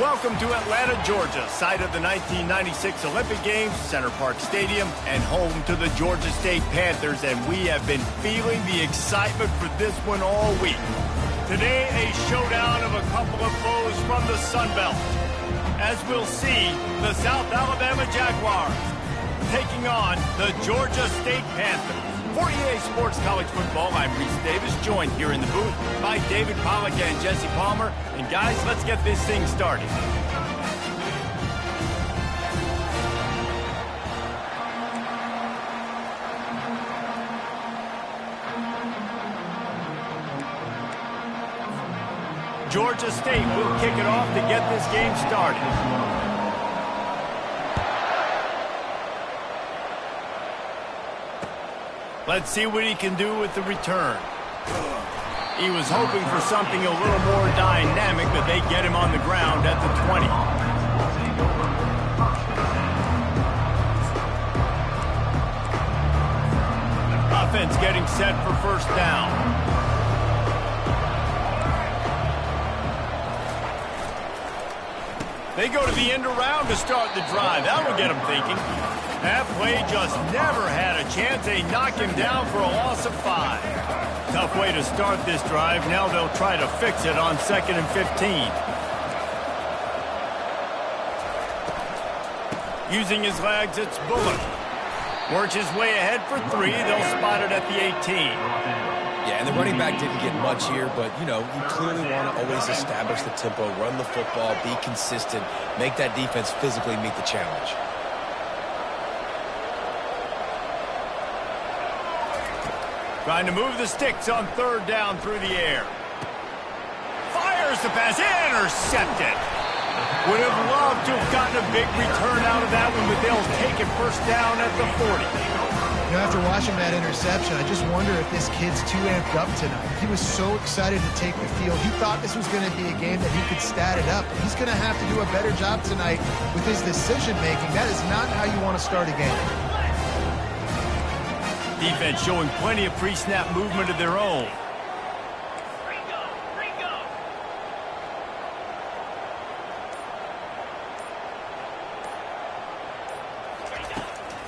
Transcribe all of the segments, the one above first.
Welcome to Atlanta, Georgia, site of the 1996 Olympic Games, Center Park Stadium, and home to the Georgia State Panthers, and we have been feeling the excitement for this one all week. Today, a showdown of a couple of foes from the Sun Belt. As we'll see, the South Alabama Jaguars taking on the Georgia State Panthers. For EA Sports College Football, I'm Reese Davis, joined here in the booth by David Pollack and Jesse Palmer. And guys, let's get this thing started. Georgia State will kick it off to get this game started. Let's see what he can do with the return. He was hoping for something a little more dynamic, but they get him on the ground at the 20. Offense getting set for first down. They go to the end around to start the drive. That'll get them thinking. That play just never had a chance. They knock him down for a loss of 5. Tough way to start this drive. Now they'll try to fix it on 2nd and 15. Using his legs, it's Bullock. Works his way ahead for 3. They'll spot it at the 18. Yeah, and the running back didn't get much here, but, you know, you clearly want to always establish the tempo, run the football, be consistent, make that defense physically meet the challenge. Trying to move the sticks on 3rd down through the air. Fires the pass, intercepted. Would have loved to have gotten a big return out of that one, but they'll take it first down at the 40. You know, after watching that interception, I just wonder if this kid's too amped up tonight. He was so excited to take the field. He thought this was going to be a game that he could stat it up. He's going to have to do a better job tonight with his decision-making. That is not how you want to start a game. Defense showing plenty of pre-snap movement of their own.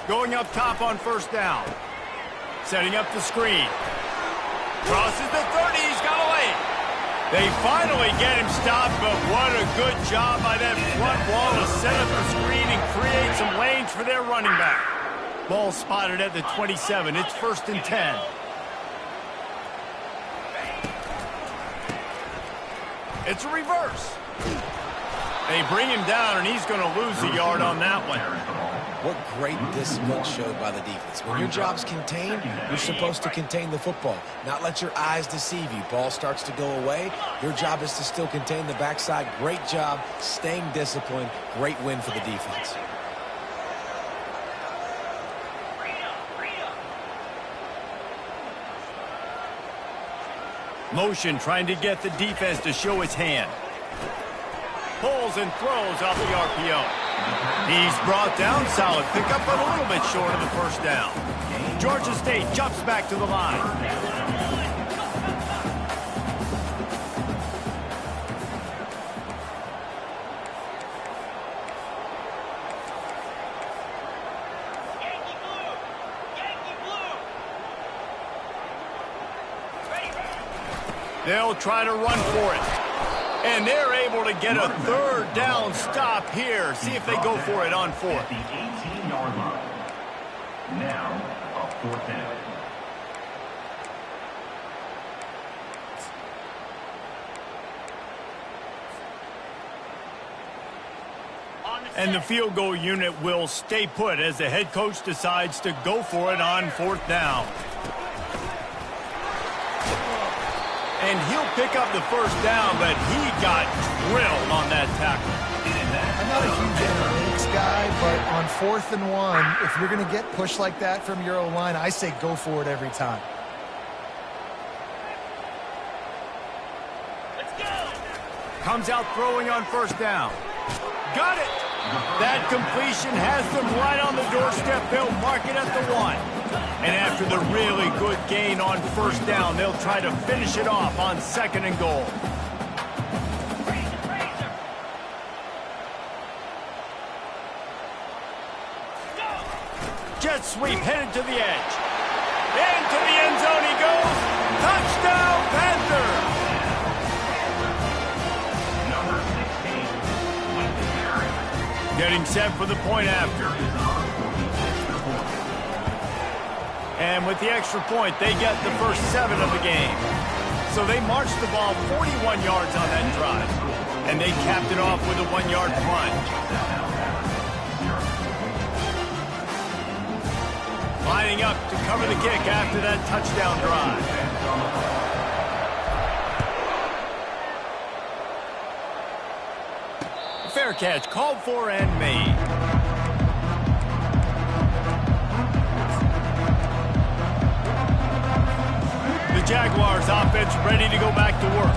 Going up top on first down. Setting up the screen. Crosses the 30. He's got away. They finally get him stopped, but what a good job by that front wall to set up the screen and create some lanes for their running back. Ball spotted at the 27. It's 1st and 10. It's a reverse. They bring him down, and he's going to lose a yard on that one. What great discipline showed by the defense. When your job's contained, you're supposed to contain the football, not let your eyes deceive you. Ball starts to go away. Your job is to still contain the backside. Great job staying disciplined. Great win for the defense. Motion trying to get the defense to show its hand. Pulls and throws off the RPO. He's brought down. Solid pickup, but a little bit short of the first down. Georgia State jumps back to the line. They'll try to run for it. And they're able to get a 3rd down stop here. See if they go for it on 4th. The 18-yard line. Now, a 4th down. And the field goal unit will stay put as the head coach decides to go for it on 4th down. And he'll pick up the first down, but he got drilled on that tackle. I'm not a huge analytics guy, but on 4th and 1, if you're going to get pushed like that from your O-line, I say go for it every time. Let's go. Comes out throwing on first down. Got it. That completion has them right on the doorstep. They'll mark it at the 1. And after the really good gain on first down, they'll try to finish it off on 2nd and goal. jet sweep headed to the edge. Into the end zone he goes. Touchdown, Panthers! Number 16, Winston Harris. Getting set for the point after. And with the extra point, they get the first 7 of the game. So they marched the ball 41 yards on that drive. And they capped it off with a 1-yard plunge. Lining up to cover the kick after that touchdown drive. Fair catch called for and made. The Jaguars offense ready to go back to work.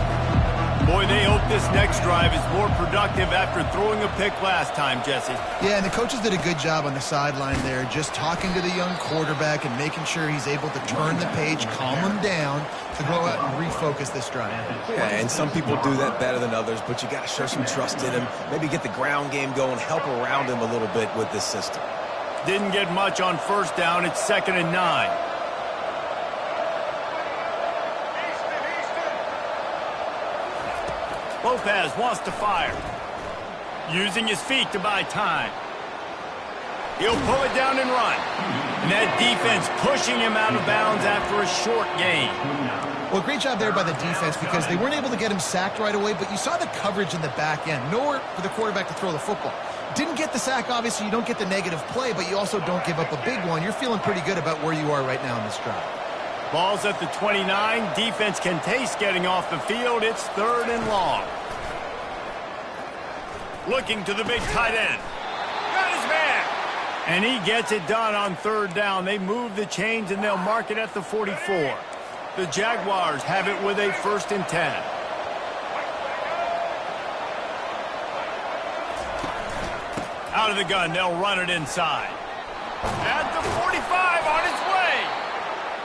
Boy, they hope this next drive is more productive after throwing a pick last time, Jesse. Yeah, and the coaches did a good job on the sideline there, just talking to the young quarterback and making sure he's able to turn the page, calm him down to go out and refocus this drive. Yeah, and some people do that better than others, but you got to show some trust in him. Maybe get the ground game going, help around him a little bit with this system. Didn't get much on first down. It's 2nd and 9. Lopez wants to fire. Using his feet to buy time. He'll pull it down and run. And that defense pushing him out of bounds after a short gain. Well, great job there by the defense because they weren't able to get him sacked right away, but you saw the coverage in the back end. Nowhere for the quarterback to throw the football. Didn't get the sack, obviously. You don't get the negative play, but you also don't give up a big one. You're feeling pretty good about where you are right now in this drive. Ball's at the 29. Defense can taste getting off the field. It's 3rd and long. Looking to the big tight end. Got his man. And he gets it done on 3rd down. They move the chains and they'll mark it at the 44. The Jaguars have it with a 1st and 10. Out of the gun, they'll run it inside. At the 45 on its way.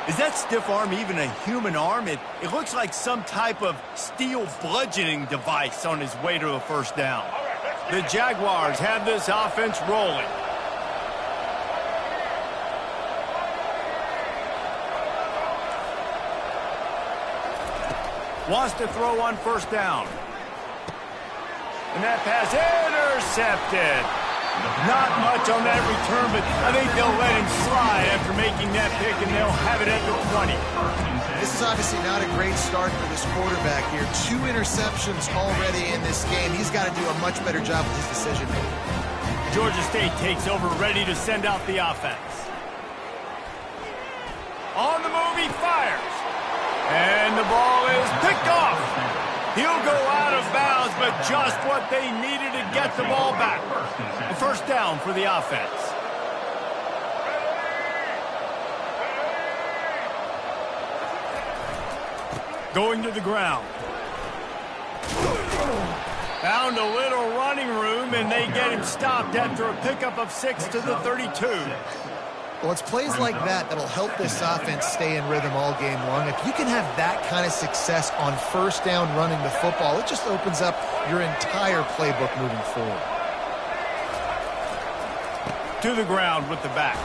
Is that stiff arm even a human arm? It looks like some type of steel bludgeoning device on his way to a 1st down. The Jaguars have this offense rolling. Wants to throw on 1st down. And that pass intercepted. Not much on that return, but I think they'll let him slide after making that pick, and they'll have it at the 20. This is obviously not a great start for this quarterback here. 2 interceptions already in this game. He's got to do a much better job with his decision-making. Georgia State takes over, ready to send out the offense. On the move, he fires. And the ball is picked off. He'll go out of bounds, but just what they needed to get the ball back. The 1st down for the offense. Going to the ground. Found a little running room, and they get him stopped after a pickup of 6 to the 32. Well, it's plays like that that'll help this offense stay in rhythm all game long. If you can have that kind of success on 1st down running the football, it just opens up your entire playbook moving forward. To the ground with the back.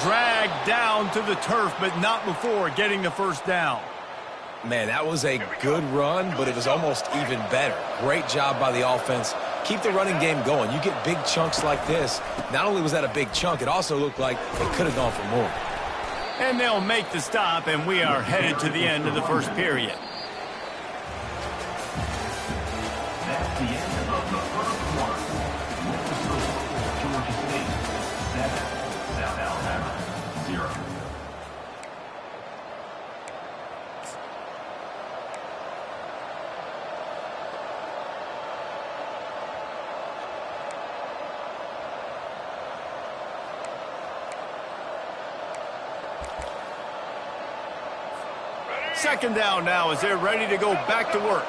Dragged down to the turf, but not before getting the 1st down. Man, that was a good run, but it was almost even better. Great job by the offense. Keep the running game going. You get big chunks like this. Not only was that a big chunk, it also looked like it could have gone for more. And they'll make the stop, and we are headed to the end of the 1st period. That's the end of the 1st quarter. With the score, Georgia State 7, South Alabama 0. Second down now as they're ready to go back to work.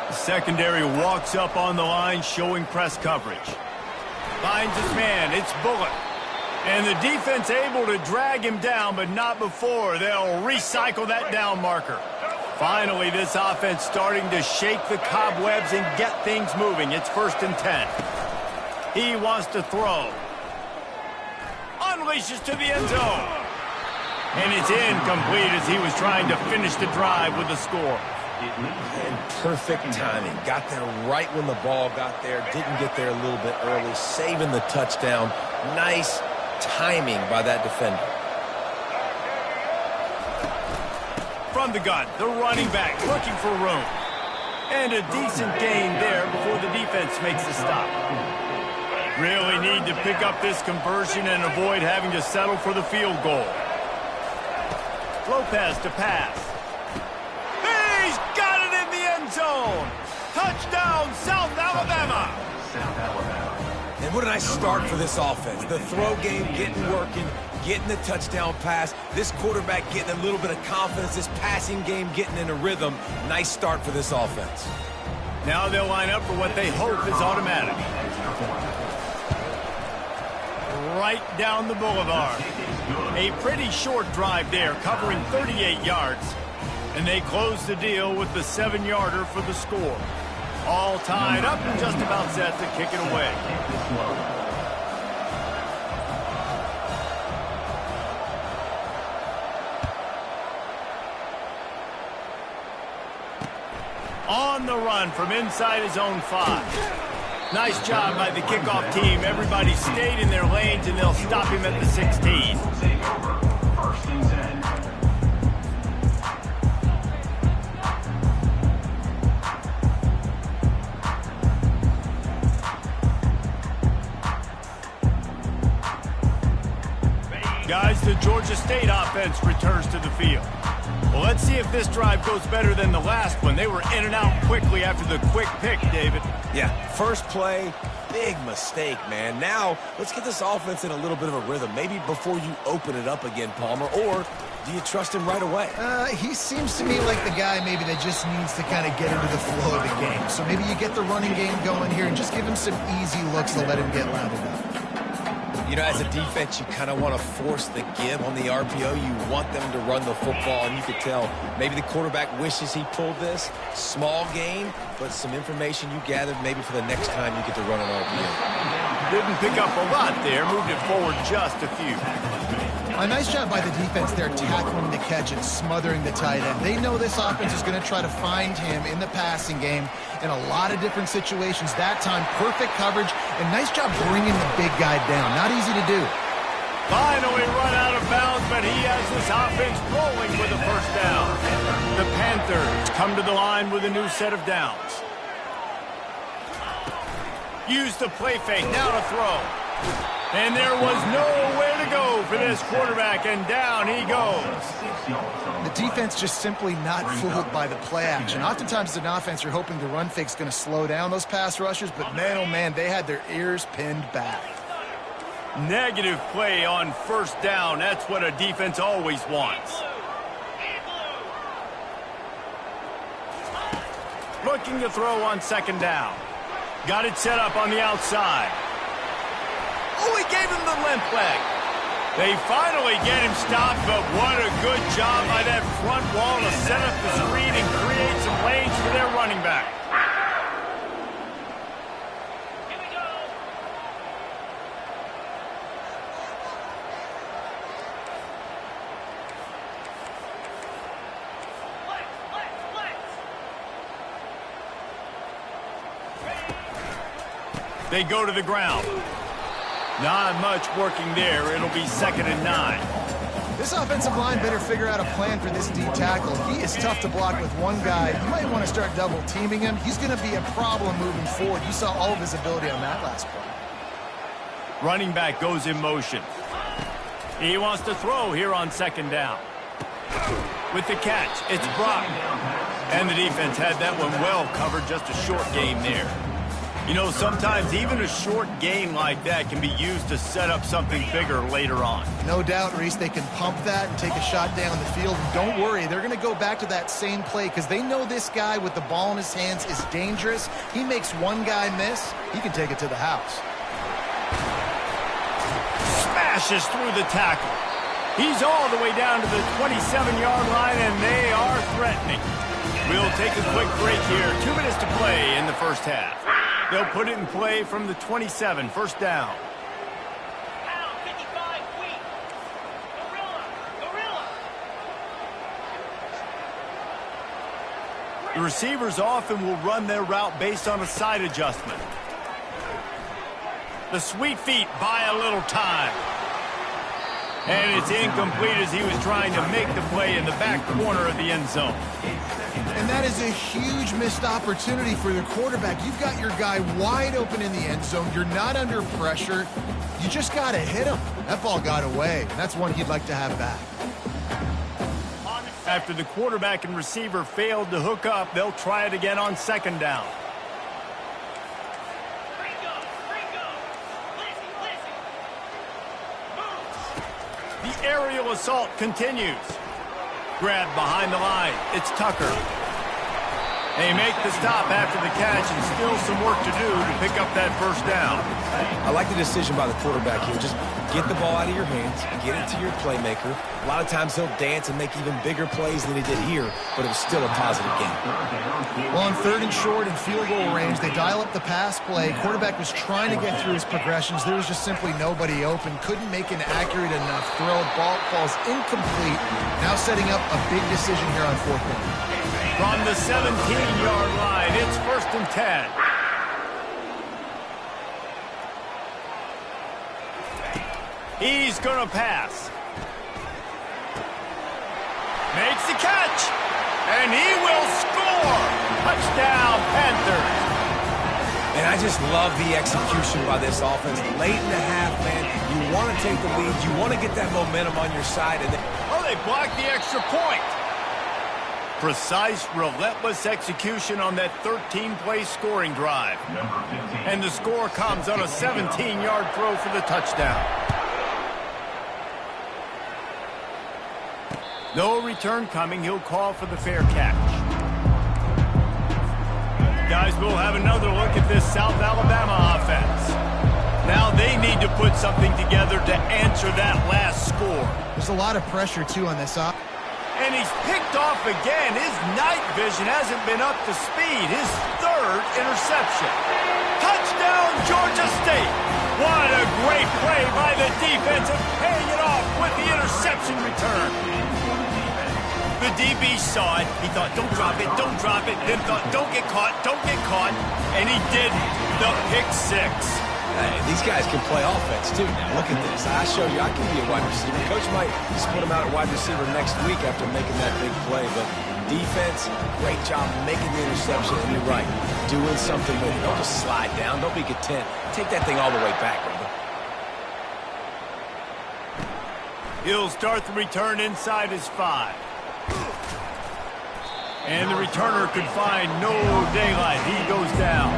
The secondary walks up on the line showing press coverage. Finds his man. It's Bullock. And the defense able to drag him down, but not before. They'll recycle that down marker. Finally, this offense starting to shake the cobwebs and get things moving. It's 1st and 10. He wants to throw. Unleashes to the end zone. And it's incomplete as he was trying to finish the drive with the score. And perfect timing. Got there right when the ball got there. Didn't get there a little bit early. Saving the touchdown. Nice timing by that defender. From the gun, the running back looking for room. And a decent gain there before the defense makes the stop. Really need to pick up this conversion and avoid having to settle for the field goal. Lopez to pass. He's got it in the end zone. Touchdown, South Alabama. South Alabama. And what a nice start for this offense. The throw game getting working, getting the touchdown pass. This quarterback getting a little bit of confidence. This passing game getting in a rhythm. Nice start for this offense. Now they'll line up for what they hope is automatic. Right down the boulevard. A pretty short drive there, covering 38 yards. And they close the deal with the 7-yarder for the score. All tied up and just about set to kick it away. On the run from inside his own 5. Nice job by the kickoff team. Everybody stayed in their lanes, and they'll stop him at the 16. First and 10. Guys, the Georgia State offense returns to the field. Well, let's see if this drive goes better than the last one. They were in and out quickly after the quick pick, David. Yeah, first play, big mistake, man. Now, let's get this offense in a little bit of a rhythm. Maybe before you open it up again, Palmer, or do you trust him right away? He seems to me like the guy maybe that just needs to kind of get into the flow of the game. So maybe you get the running game going here and just give him some easy looks to let him get lathered up. You know, as a defense, you kind of want to force the give on the RPO. You want them to run the football, and you could tell maybe the quarterback wishes he pulled this. Small gain, but some information you gathered maybe for the next time you get to run an RPO. Didn't pick up a lot there, moved it forward just a few. A nice job by the defense there tackling the catch and smothering the tight end. They know this offense is going to try to find him in the passing game in a lot of different situations. That time, perfect coverage, and nice job bringing the big guy down. Not easy to do. Finally run out of bounds, but he has this offense rolling with a first down. The Panthers come to the line with a new set of downs. Use the play fake, now to throw. And there was nowhere to go for this quarterback, and down he goes. The defense just simply not fooled by the play action. Oftentimes as an offense, you're hoping the run fake's going to slow down those pass rushers, but man, oh man, they had their ears pinned back. Negative play on first down. That's what a defense always wants. Looking to throw on second down. Got it set up on the outside. Oh, he gave him the limp leg. They finally get him stopped, but what a good job by that front wall to set up the screen and create some lanes for their running back. They go to the ground. Not much working there. It'll be 2nd and 9. This offensive line better figure out a plan for this D tackle. He is tough to block with one guy. You might want to start double teaming him. He's going to be a problem moving forward. You saw all of his ability on that last play. Running back goes in motion. He wants to throw here on 2nd down. With the catch, it's Brock. And the defense had that one well covered. Just a short game there. You know, sometimes even a short gain like that can be used to set up something bigger later on. No doubt, Reese, they can pump that and take a shot down the field. And don't worry, they're going to go back to that same play because they know this guy with the ball in his hands is dangerous. He makes one guy miss, he can take it to the house. Smashes through the tackle. He's all the way down to the 27-yard line, and they are threatening. We'll take a quick break here. 2 minutes to play in the first half. They'll put it in play from the 27, first down. The receivers often will run their route based on a side adjustment. The sweet feet buy a little time. And it's incomplete as he was trying to make the play in the back corner of the end zone. And that is a huge missed opportunity for the quarterback. You've got your guy wide open in the end zone. You're not under pressure. You just got to hit him. That ball got away, and that's one he'd like to have back. After the quarterback and receiver failed to hook up, they'll try it again on second down. The aerial assault continues. Grabbed behind the line. It's Tucker. They make the stop after the catch and still some work to do to pick up that first down. I like the decision by the quarterback here. Just get the ball out of your hands, get it to your playmaker. A lot of times he'll dance and make even bigger plays than he did here, but it was still a positive game. Well, on third and short and field goal range, they dial up the pass play. Quarterback was trying to get through his progressions. There was just simply nobody open. Couldn't make an accurate enough throw. Ball falls incomplete. Now setting up a big decision here on fourth down. From the 17-yard line, it's first and 10. He's going to pass. Makes the catch. And he will score. Touchdown, Panthers. And I just love the execution by this offense. Late in the half, man, you want to take the lead. You want to get that momentum on your side. And they blocked the extra point. Precise, relentless execution on that 13-play scoring drive. And the score comes on a 17-yard throw for the touchdown. No return coming. He'll call for the fair catch. Guys, we'll have another look at this South Alabama offense. Now they need to put something together to answer that last score. There's a lot of pressure, too, on this offense. And he's picked off again. His night vision hasn't been up to speed. His third interception. Touchdown, Georgia State. What a great play by the defense and paying it off with the interception return. The DB saw it. He thought, don't drop it, don't drop it. Then thought, don't get caught, don't get caught. And he did the pick six. Hey, these guys can play offense, too. Now, look at this. I show you, I can be a wide receiver. Coach might split him out at wide receiver next week after making that big play. But defense, great job making the interception. And you're right, doing something with it. Don't just slide down. Don't be content. Take that thing all the way back, brother. He'll start the return inside his 5. And the returner could find no daylight. He goes down.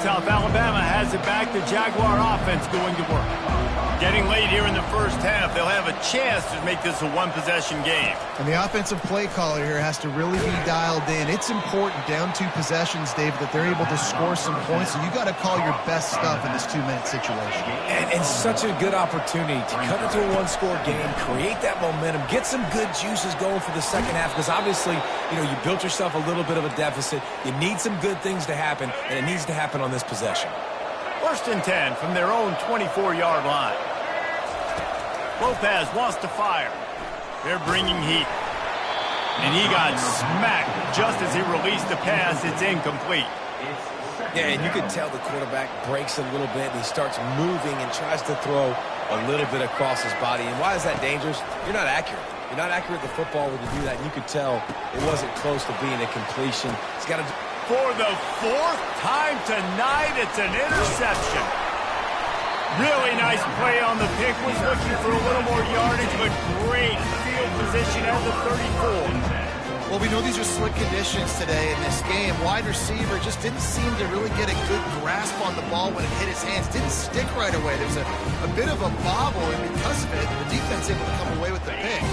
South Alabama has it back. The Jaguar offense going to work. Getting late here in the first half, they'll have a chance to make this a one-possession game. And the offensive play caller here has to really be dialed in. It's important down 2 possessions, David, that they're able to score some points. So you got to call your best stuff in this 2-minute situation. And such a good opportunity to cut into a one-score game, create that momentum, get some good juices going for the second half. Because obviously, you know, you built yourself a little bit of a deficit. You need some good things to happen, and it needs to happen on this possession. First and 10 from their own 24-yard line. Lopez wants to fire. They're bringing heat. And he got smacked just as he released the pass. It's incomplete. Yeah, and you can tell the quarterback breaks a little bit, and he starts moving and tries to throw a little bit across his body. And why is that dangerous? You're not accurate. You're not accurate with the football when you do that. And you could tell it wasn't close to being a completion. He's got to... For the 4th time tonight, it's an interception. Really nice play on the pick. Was looking for a little more yardage, but great field position at the 34. Well, we know these are slick conditions today in this game. Wide receiver just didn't seem to really get a good grasp on the ball when it hit his hands. Didn't stick right away. There's a bit of a bobble, and because of it, the defense able to come away with the pick.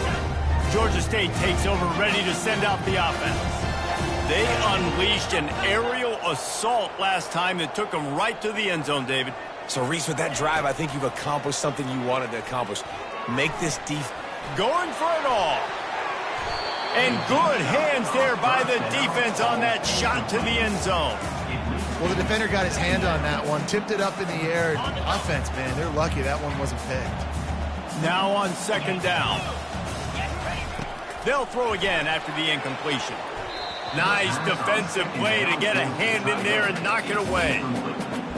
Georgia State takes over, ready to send out the offense. They unleashed an aerial assault last time that took them right to the end zone, David. So, Reese, with that drive, I think you've accomplished something you wanted to accomplish. Make this defense. Going for it all. And good hands there by the defense on that shot to the end zone. Well, the defender got his hand on that one, tipped it up in the air. Offense, man, they're lucky that one wasn't picked. Now on second down. They'll throw again after the incompletion. Nice defensive play to get a hand in there and knock it away.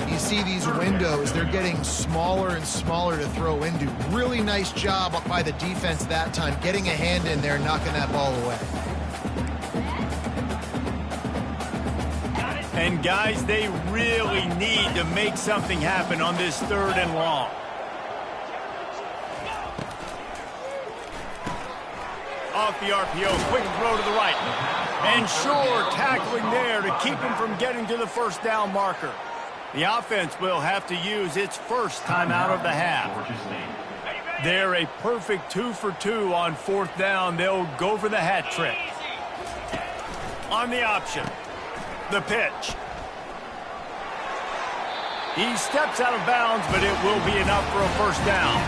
You see these windows, they're getting smaller and smaller to throw into. Really nice job by the defense that time, getting a hand in there and knocking that ball away. And guys, they really need to make something happen on this 3rd and long. Off the RPO, quick throw to the right. And sure, tackling there to keep him from getting to the first down marker. The offense will have to use its first timeout of the half. They're a perfect 2 for 2 on 4th down. They'll go for the hat trick. On the option, the pitch. He steps out of bounds, but it will be enough for a first down.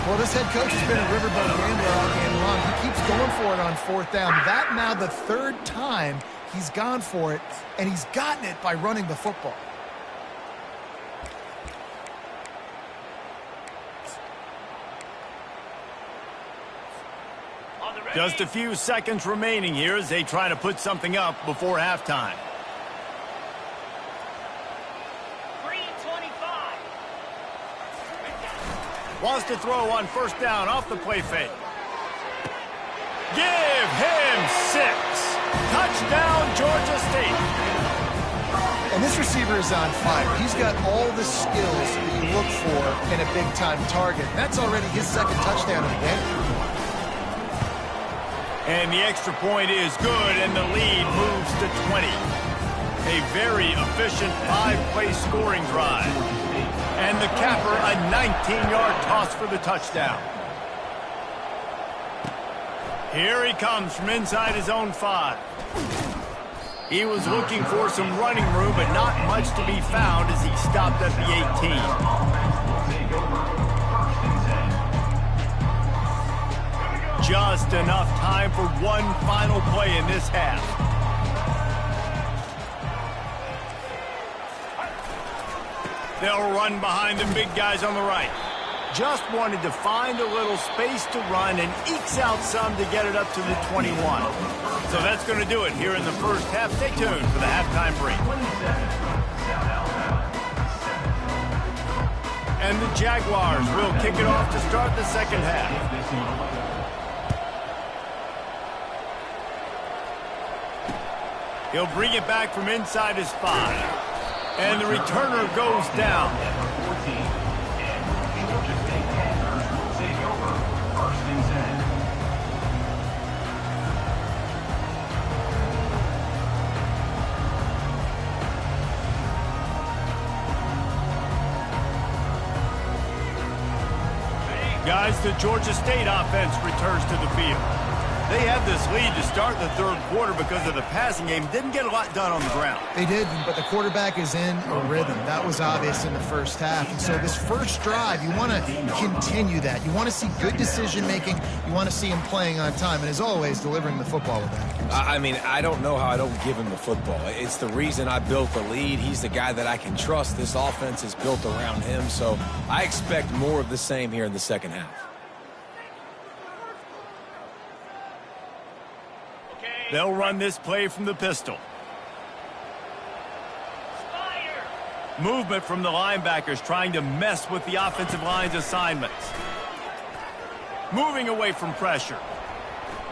Well, this head coach has been a riverboat gambler all game long. He keeps going for it on 4th down. That now the 3rd time he's gone for it, and he's gotten it by running the football. Just a few seconds remaining here as they try to put something up before halftime. 3:25. Wants to throw on 1st down off the play fake. Give him 6. Touchdown, Georgia State. And this receiver is on fire. He's got all the skills that you look for in a big-time target. That's already his 2nd touchdown of the game. And the extra point is good, and the lead moves to 20. A very efficient 5-play scoring drive. And the capper, a 19-yard toss for the touchdown. Here he comes from inside his own 5. He was looking for some running room, but not much to be found as he stopped at the 18. Just enough time for one final play in this half. They'll run behind the big guys on the right. Just wanted to find a little space to run and ekes out some to get it up to the 21. So that's going to do it here in the first half. Stay tuned for the halftime break. And the Jaguars will kick it off to start the second half. He'll bring it back from inside his 5. And the returner goes down. Guys, the Georgia State offense returns to the field. They had this lead to start the 3rd quarter because of the passing game. Didn't get a lot done on the ground. They did, but the quarterback is in a rhythm. That was obvious in the first half. And so this first drive, you want to continue that. You want to see good decision-making. You want to see him playing on time. And as always, delivering the football with accuracy. I mean, I don't know how I don't give him the football. It's the reason I built the lead. He's the guy that I can trust. This offense is built around him. So I expect more of the same here in the second half. They'll run this play from the pistol. Movement from the linebackers trying to mess with the offensive line's assignments. Moving away from pressure.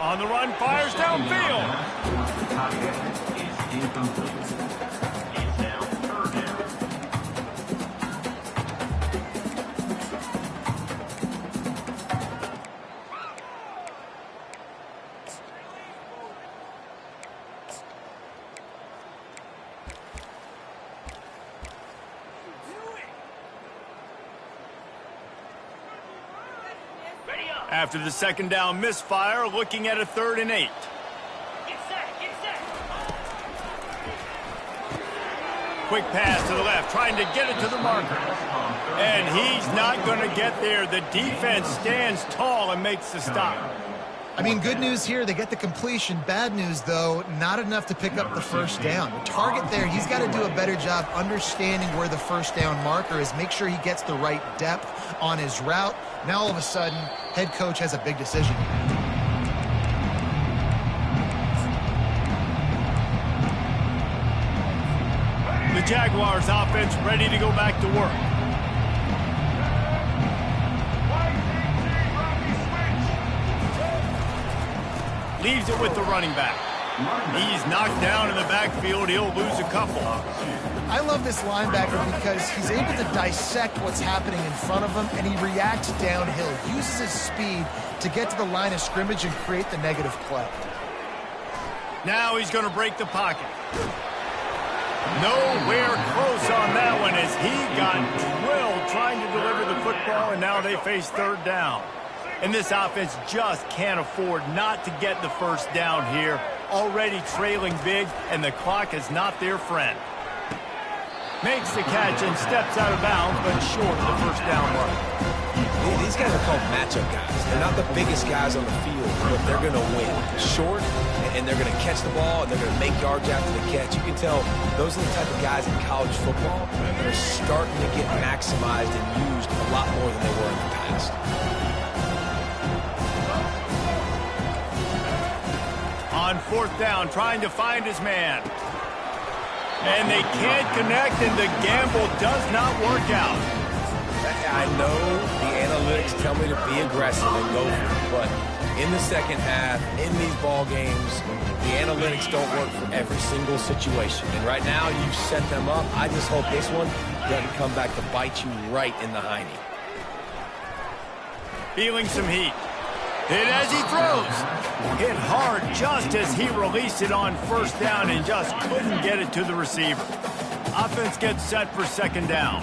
On the run, fires downfield. After the second down misfire, looking at a 3rd and 8. Quick pass to the left, trying to get it to the marker. And he's not going to get there. The defense stands tall and makes the stop. I mean, good news here, they get the completion. Bad news, though, not enough to pick up the first down. The target there, he's got to do a better job understanding where the first down marker is, make sure he gets the right depth on his route. Now, all of a sudden, head coach has a big decision. The Jaguars offense ready to go back to work. Leaves it with the running back. He's knocked down in the backfield. He'll lose a couple. I love this linebacker because he's able to dissect what's happening in front of him, and he reacts downhill, uses his speed to get to the line of scrimmage and create the negative play. Now he's going to break the pocket. Nowhere close on that one as he got drilled trying to deliver the football, and now they face third down. And this offense just can't afford not to get the first down here. Already trailing big, and the clock is not their friend. Makes the catch and steps out of bounds, but short of the first down mark. These guys are called matchup guys. They're not the biggest guys on the field, but they're going to win. Short, and they're going to catch the ball, and they're going to make yards after the catch. You can tell those are the type of guys in college football that are starting to get maximized and used a lot more than they were in the past. On fourth down, trying to find his man. And they can't connect, and the gamble does not work out. I know the analytics tell me to be aggressive and go for it, but in the second half, in these ball games, the analytics don't work for every single situation. And right now, you've set them up. I just hope this one doesn't come back to bite you right in the hiney. Feeling some heat. Hit as he throws. Hit hard just as he released it on first down and just couldn't get it to the receiver. Offense gets set for second down.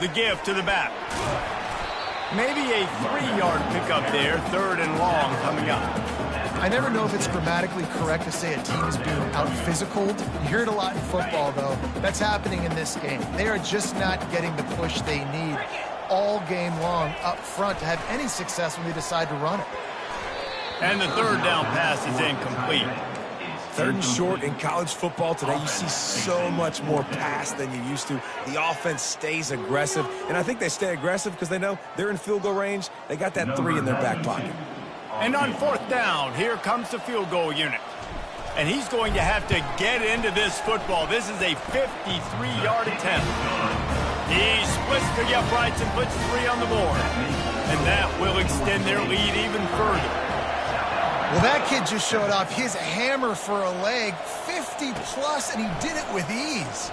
The give to the back. Maybe a 3-yard pickup there, third and long coming up. I never know if it's grammatically correct to say a team is being out-physicaled. You hear it a lot in football, though. That's happening in this game. They are just not getting the push they need all game long up front to have any success when they decide to run it. And the third down pass is incomplete. Third and short in college football today, you see so much more pass than you used to. The offense stays aggressive, and I think they stay aggressive because they know they're in field goal range. They got that 3 in their back pocket. And on fourth down, here comes the field goal unit. And he's going to have to get into this football. This is a 53-yard attempt. He splits the uprights and puts 3 on the board. And that will extend their lead even further. Well, that kid just showed off his hammer for a leg, 50-plus, and he did it with ease.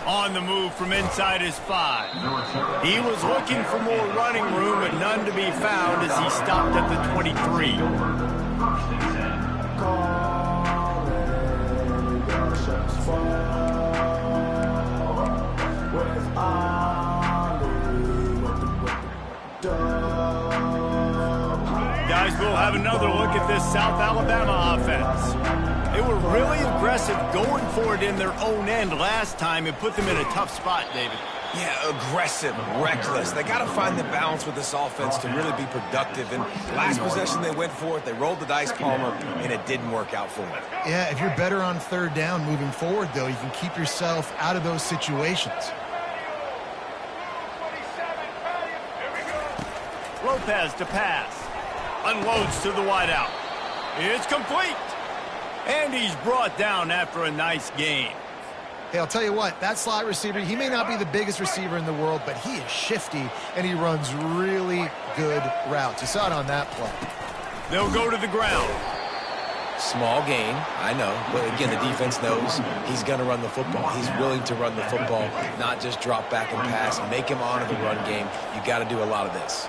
On the move from inside his 5. He was looking for more running room, but none to be found as he stopped at the 23. Guys, we'll have another look at this South Alabama offense. They were really aggressive going for it in their own end last time and put them in a tough spot, David. Yeah, aggressive, reckless. They got to find the balance with this offense to really be productive. And last possession they went for it, they rolled the dice, Palmer, and it didn't work out for them. Yeah, if you're better on third down moving forward, though, you can keep yourself out of those situations. Lopez to pass. Unloads to the wideout. It's complete. And he's brought down after a nice gain. Hey, I'll tell you what, that slot receiver, he may not be the biggest receiver in the world, but he is shifty, and he runs really good routes. You saw it on that play. They'll go to the ground. Small gain, I know. But again, the defense knows he's going to run the football. He's willing to run the football, not just drop back and pass. Make him honor the run game. You got to do a lot of this.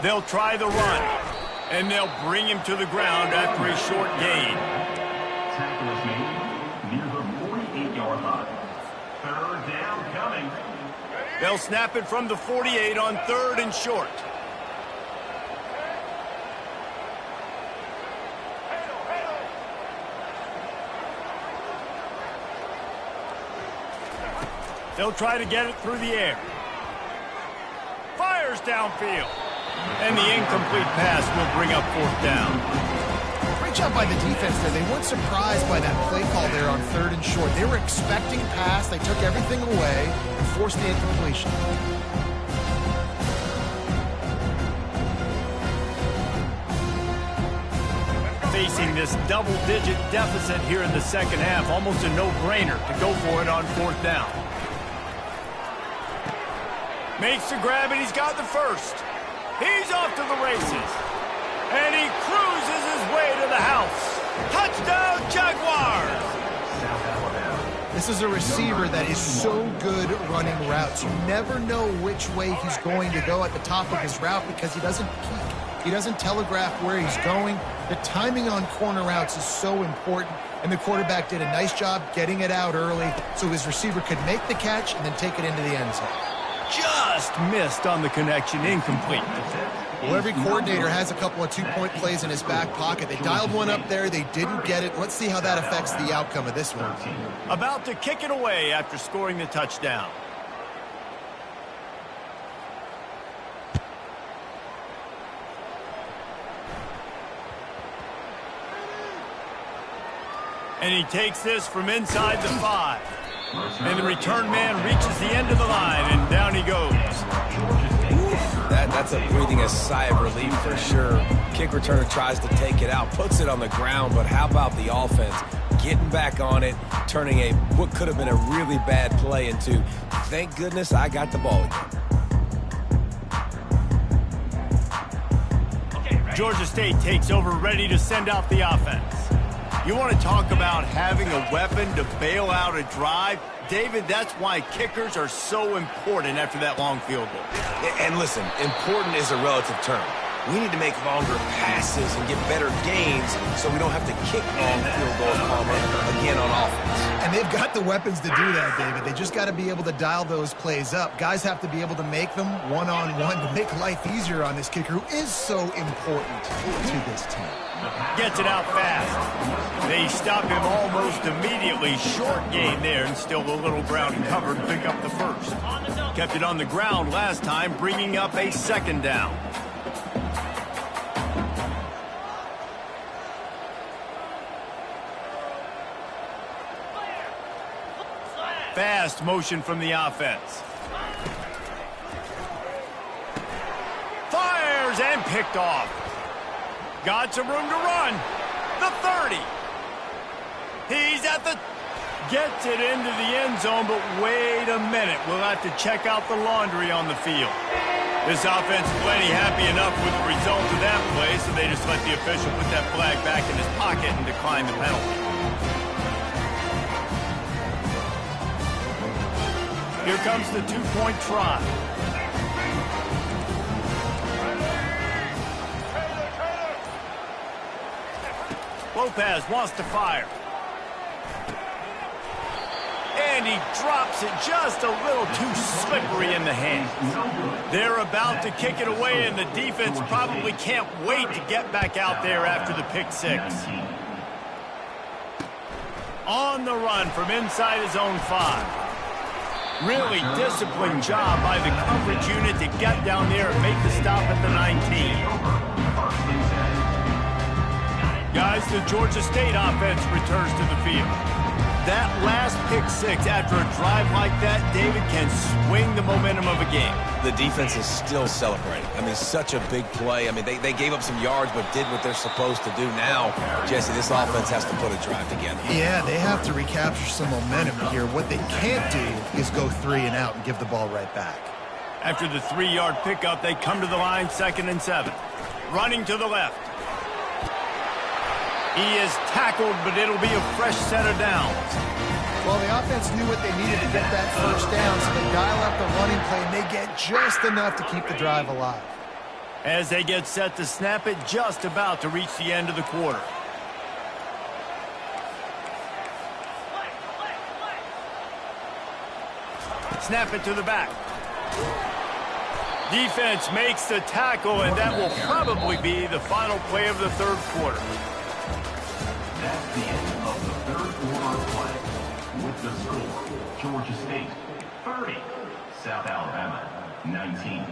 They'll try the run, and they'll bring him to the ground after a short gain. Tackle is made near the 48-yard line. Third down coming. They'll snap it from the 48 on third and short. They'll try to get it through the air. Fires downfield. And the incomplete pass will bring up 4th down. Great job by the defense there. They weren't surprised by that play call there on 3rd and short. They were expecting pass. They took everything away and forced the incompletion. Facing this double-digit deficit here in the second half, almost a no-brainer to go for it on 4th down. Makes the grab, and he's got the first. He's off to the races. And he cruises his way to the house. Touchdown, Jaguars! This is a receiver that is so good running routes. You never know which way he's going to go at the top of his route because he doesn't peek. He doesn't telegraph where he's going. The timing on corner routes is so important, and the quarterback did a nice job getting it out early so his receiver could make the catch and then take it into the end zone. Just missed on the connection, incomplete. Well, every coordinator has a couple of two-point plays in his back pocket. They dialed one up there. They didn't get it. Let's see how that affects the outcome of this one. About to kick it away after scoring the touchdown. And he takes this from inside the 5. And the return man reaches the end of the line, and down he goes. That's a breathing a sigh of relief for sure. Kick returner tries to take it out, puts it on the ground, but how about the offense getting back on it, turning what could have been a really bad play into, thank goodness I got the ball again. Georgia State takes over, ready to send out the offense. You want to talk about having a weapon to bail out a drive? David, that's why kickers are so important after that long field goal. And listen, important is a relative term. We need to make longer passes and get better gains so we don't have to kick long field goals again on offense. And they've got the weapons to do that, David. They just got to be able to dial those plays up. Guys have to be able to make them one-on-one to make life easier on this kicker who is so important to this team. Gets it out fast. They stop him almost immediately. Short gain there, and still the little ground cover to pick up the first. Kept it on the ground last time, bringing up a 2nd down. Fast motion from the offense. Fires and picked off. Got some room to run. The 30. He's at the... Gets it into the end zone, but wait a minute. We'll have to check out the laundry on the field. This offense plenty happy enough with the result of that play, so they just let the official put that flag back in his pocket and decline the penalty. Here comes the 2-point try. Lopez wants to fire. And he drops it just a little too slippery in the hands. They're about to kick it away, and the defense probably can't wait to get back out there after the pick 6. On the run from inside his own 5. Really disciplined job by the coverage unit to get down there and make the stop at the 19. Guys, the Georgia State offense returns to the field. That last pick 6 after a drive like that, David, can swing the momentum of a game. The defense is still celebrating. I mean, such a big play. I mean, they gave up some yards but did what they're supposed to do. Now, Jesse, this offense has to put a drive together. Yeah, they have to recapture some momentum here. What they can't do is go 3 and out and give the ball right back. After the 3-yard pickup, they come to the line, 2nd and 7. Running to the left. He is tackled, but it'll be a fresh set of downs. Well, the offense knew what they needed to get that first down, so they dial up the running play, and they get just enough to keep the drive alive. As they get set to snap it, just about to reach the end of the quarter. Snap it to the back. Defense makes the tackle, and that will probably be the final play of the 3rd quarter. That's the end of the 3rd quarter of play. With the score, Georgia State 30. South Alabama, 19.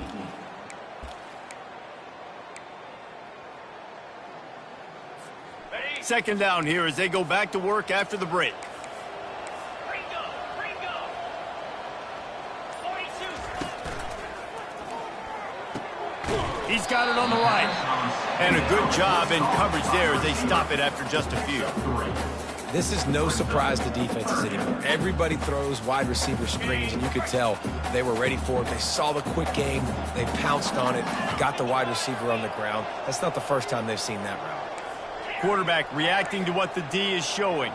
Second down here as they go back to work after the break. He's got it on the right. And a good job in coverage there as they stop it after just a few. This is no surprise to defenses anymore. Everybody throws wide receiver screens, and you could tell they were ready for it. They saw the quick game. They pounced on it, got the wide receiver on the ground. That's not the first time they've seen that route. Quarterback reacting to what the D is showing.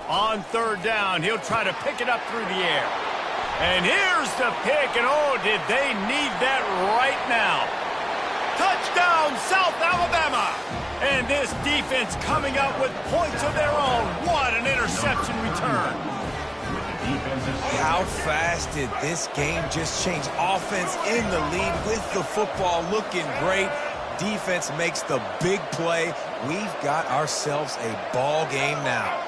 On third down, he'll try to pick it up through the air. And here's the pick, and oh, did they need that right now. Touchdown, South Alabama! And this defense coming up with points of their own. What an interception return. How fast did this game just change? Offense in the lead with the football looking great. Defense makes the big play. We've got ourselves a ball game now.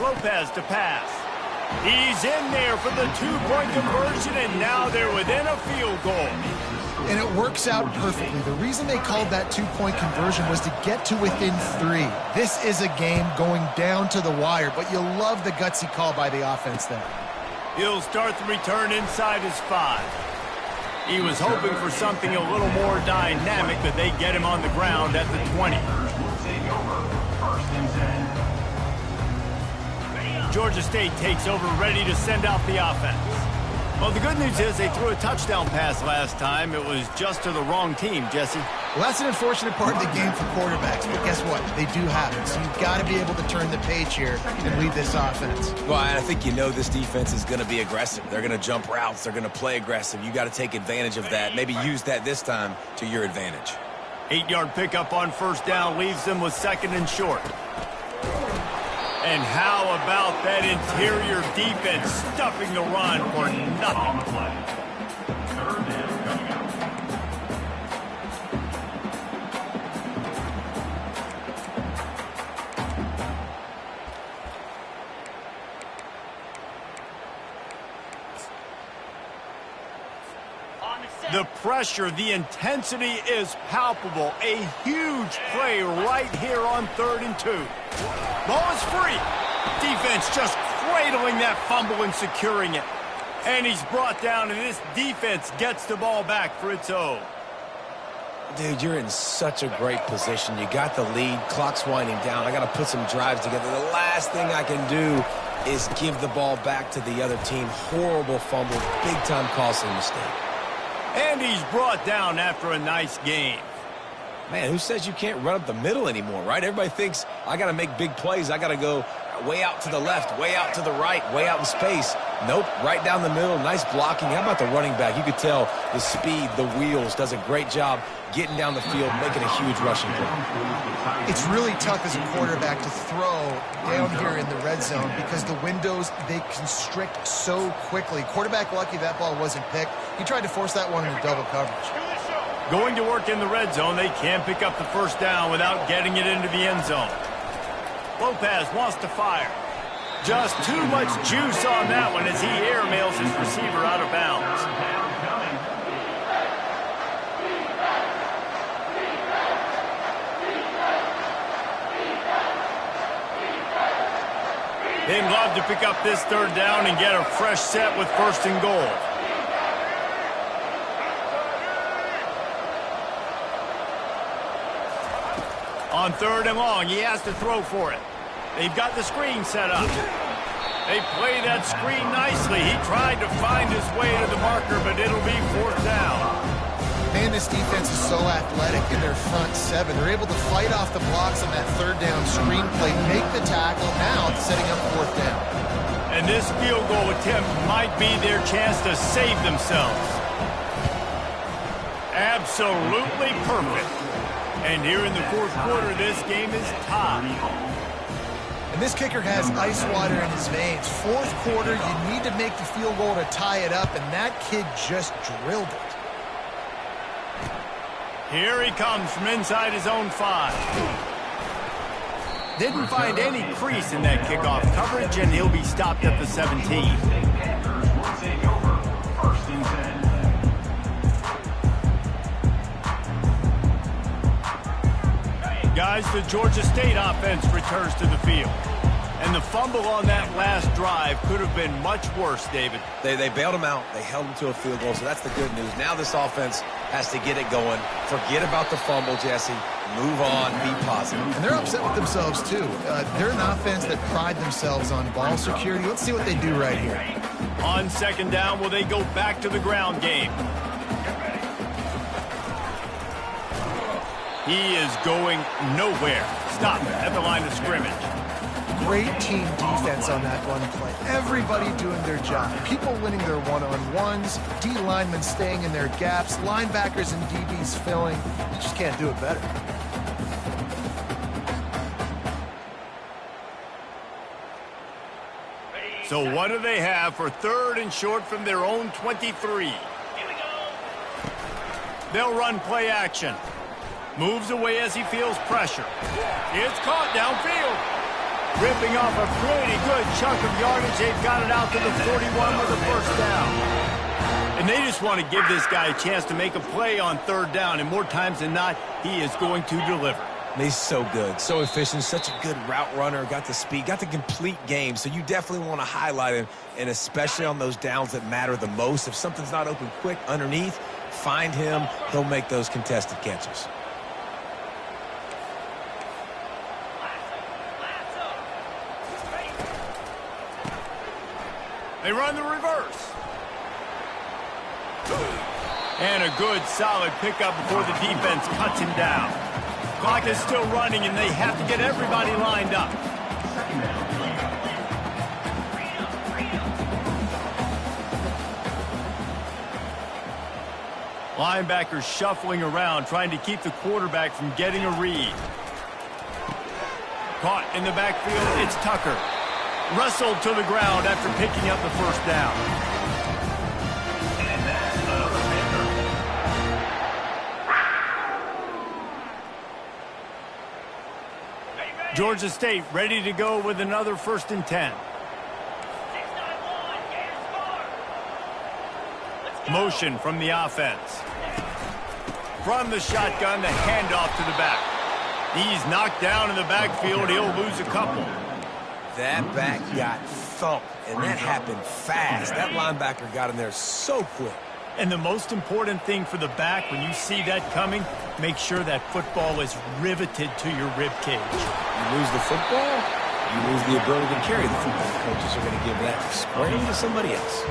Lopez to pass. He's in there for the two-point conversion, and now they're within a field goal. And it works out perfectly. The reason they called that two-point conversion was to get to within 3. This is a game going down to the wire, but you'll love the gutsy call by the offense there. He'll start the return inside his 5. He was hoping for something a little more dynamic, but they get him on the ground at the 20. Georgia State takes over, ready to send out the offense. Well, the good news is they threw a touchdown pass last time. It was just to the wrong team, Jesse. Well, that's an unfortunate part of the game for quarterbacks, but guess what? They do happen. So you've got to be able to turn the page here and lead this offense. Well, I think you know this defense is going to be aggressive. They're going to jump routes. They're going to play aggressive. You got to take advantage of that. Maybe use that this time to your advantage. 8-yard pickup on first down leaves them with second and short. And how about that interior defense stuffing the run for nothing? Third down coming up. The pressure, the intensity is palpable. A huge play right here on 3rd and 2. Ball is free. Defense just cradling that fumble and securing it. And he's brought down, and this defense gets the ball back for its own. Dude, you're in such a great position. You got the lead. Clock's winding down. I got to put some drives together. The last thing I can do is give the ball back to the other team. Horrible fumble. Big-time costly mistake. And he's brought down after a nice game. Man, who says you can't run up the middle anymore, right? Everybody thinks I got to make big plays. I got to go way out to the left, way out to the right, way out in space. Nope, right down the middle. Nice blocking. How about the running back? You could tell the speed, the wheels, does a great job getting down the field, making a huge rushing play. It's really tough as a quarterback to throw down here in the red zone because the windows, they constrict so quickly. Quarterback lucky that ball wasn't picked. He tried to force that one into double coverage. Going to work in the red zone, they can't pick up the first down without getting it into the end zone. Lopez wants to fire. Just too much juice on that one as he airmails his receiver out of bounds. They'd love to pick up this 3rd down and get a fresh set with 1st and goal. On 3rd and long, he has to throw for it. They've got the screen set up. They play that screen nicely. He tried to find his way to the marker, but it'll be 4th down. Man, this defense is so athletic in their front 7. They're able to fight off the blocks on that 3rd down screen play, make the tackle. Now it's setting up 4th down. And this field goal attempt might be their chance to save themselves. Absolutely perfect. And here in the 4th quarter, this game is tied. And this kicker has ice water in his veins. 4th quarter, you need to make the field goal to tie it up, and that kid just drilled it. Here he comes from inside his own 5. Didn't find any crease in that kickoff coverage, and he'll be stopped at the 17. Panthers will take over 1st and 10. Guys, the Georgia State offense returns to the field. And the fumble on that last drive could have been much worse, David. They bailed him out. They held him to a field goal, so that's the good news. Now this offense has to get it going. Forget about the fumble, Jesse. Move on. Be positive. And they're upset with themselves, too. They're an offense that pride themselves on ball security. Let's see what they do right here. On 2nd down, will they go back to the ground game? He is going nowhere. Stop at the line of scrimmage. Great team defense on that run play. Everybody doing their job. People winning their one-on-ones, D linemen staying in their gaps, linebackers and DBs filling. You just can't do it better. So what do they have for 3rd and short from their own 23? They'll run play action. Moves away as he feels pressure. It's caught downfield. Ripping off a pretty good chunk of yardage. They've got it out to the 41 with a 1st down. And they just want to give this guy a chance to make a play on 3rd down. And more times than not, he is going to deliver. He's so good, so efficient, such a good route runner, got the speed, got the complete game. So you definitely want to highlight him, and especially on those downs that matter the most. If something's not open quick underneath, find him. He'll make those contested catches. They run the reverse. And a good, solid pickup before the defense cuts him down. Clock is still running, and they have to get everybody lined up. Linebackers shuffling around, trying to keep the quarterback from getting a read. Caught in the backfield, it's Tucker. Wrestled to the ground after picking up the 1st down. And that's another Panther. Georgia State ready to go with another 1st and 10. Motion from the offense. From the shotgun, the handoff to the back. He's knocked down in the backfield. He'll lose a couple. That back got thumped, and that happened fast. That linebacker got in there so quick. And the most important thing for the back, when you see that coming, make sure that football is riveted to your rib cage. You lose the football, you lose the ability to carry the football. Coaches are going to give that squarely to somebody else.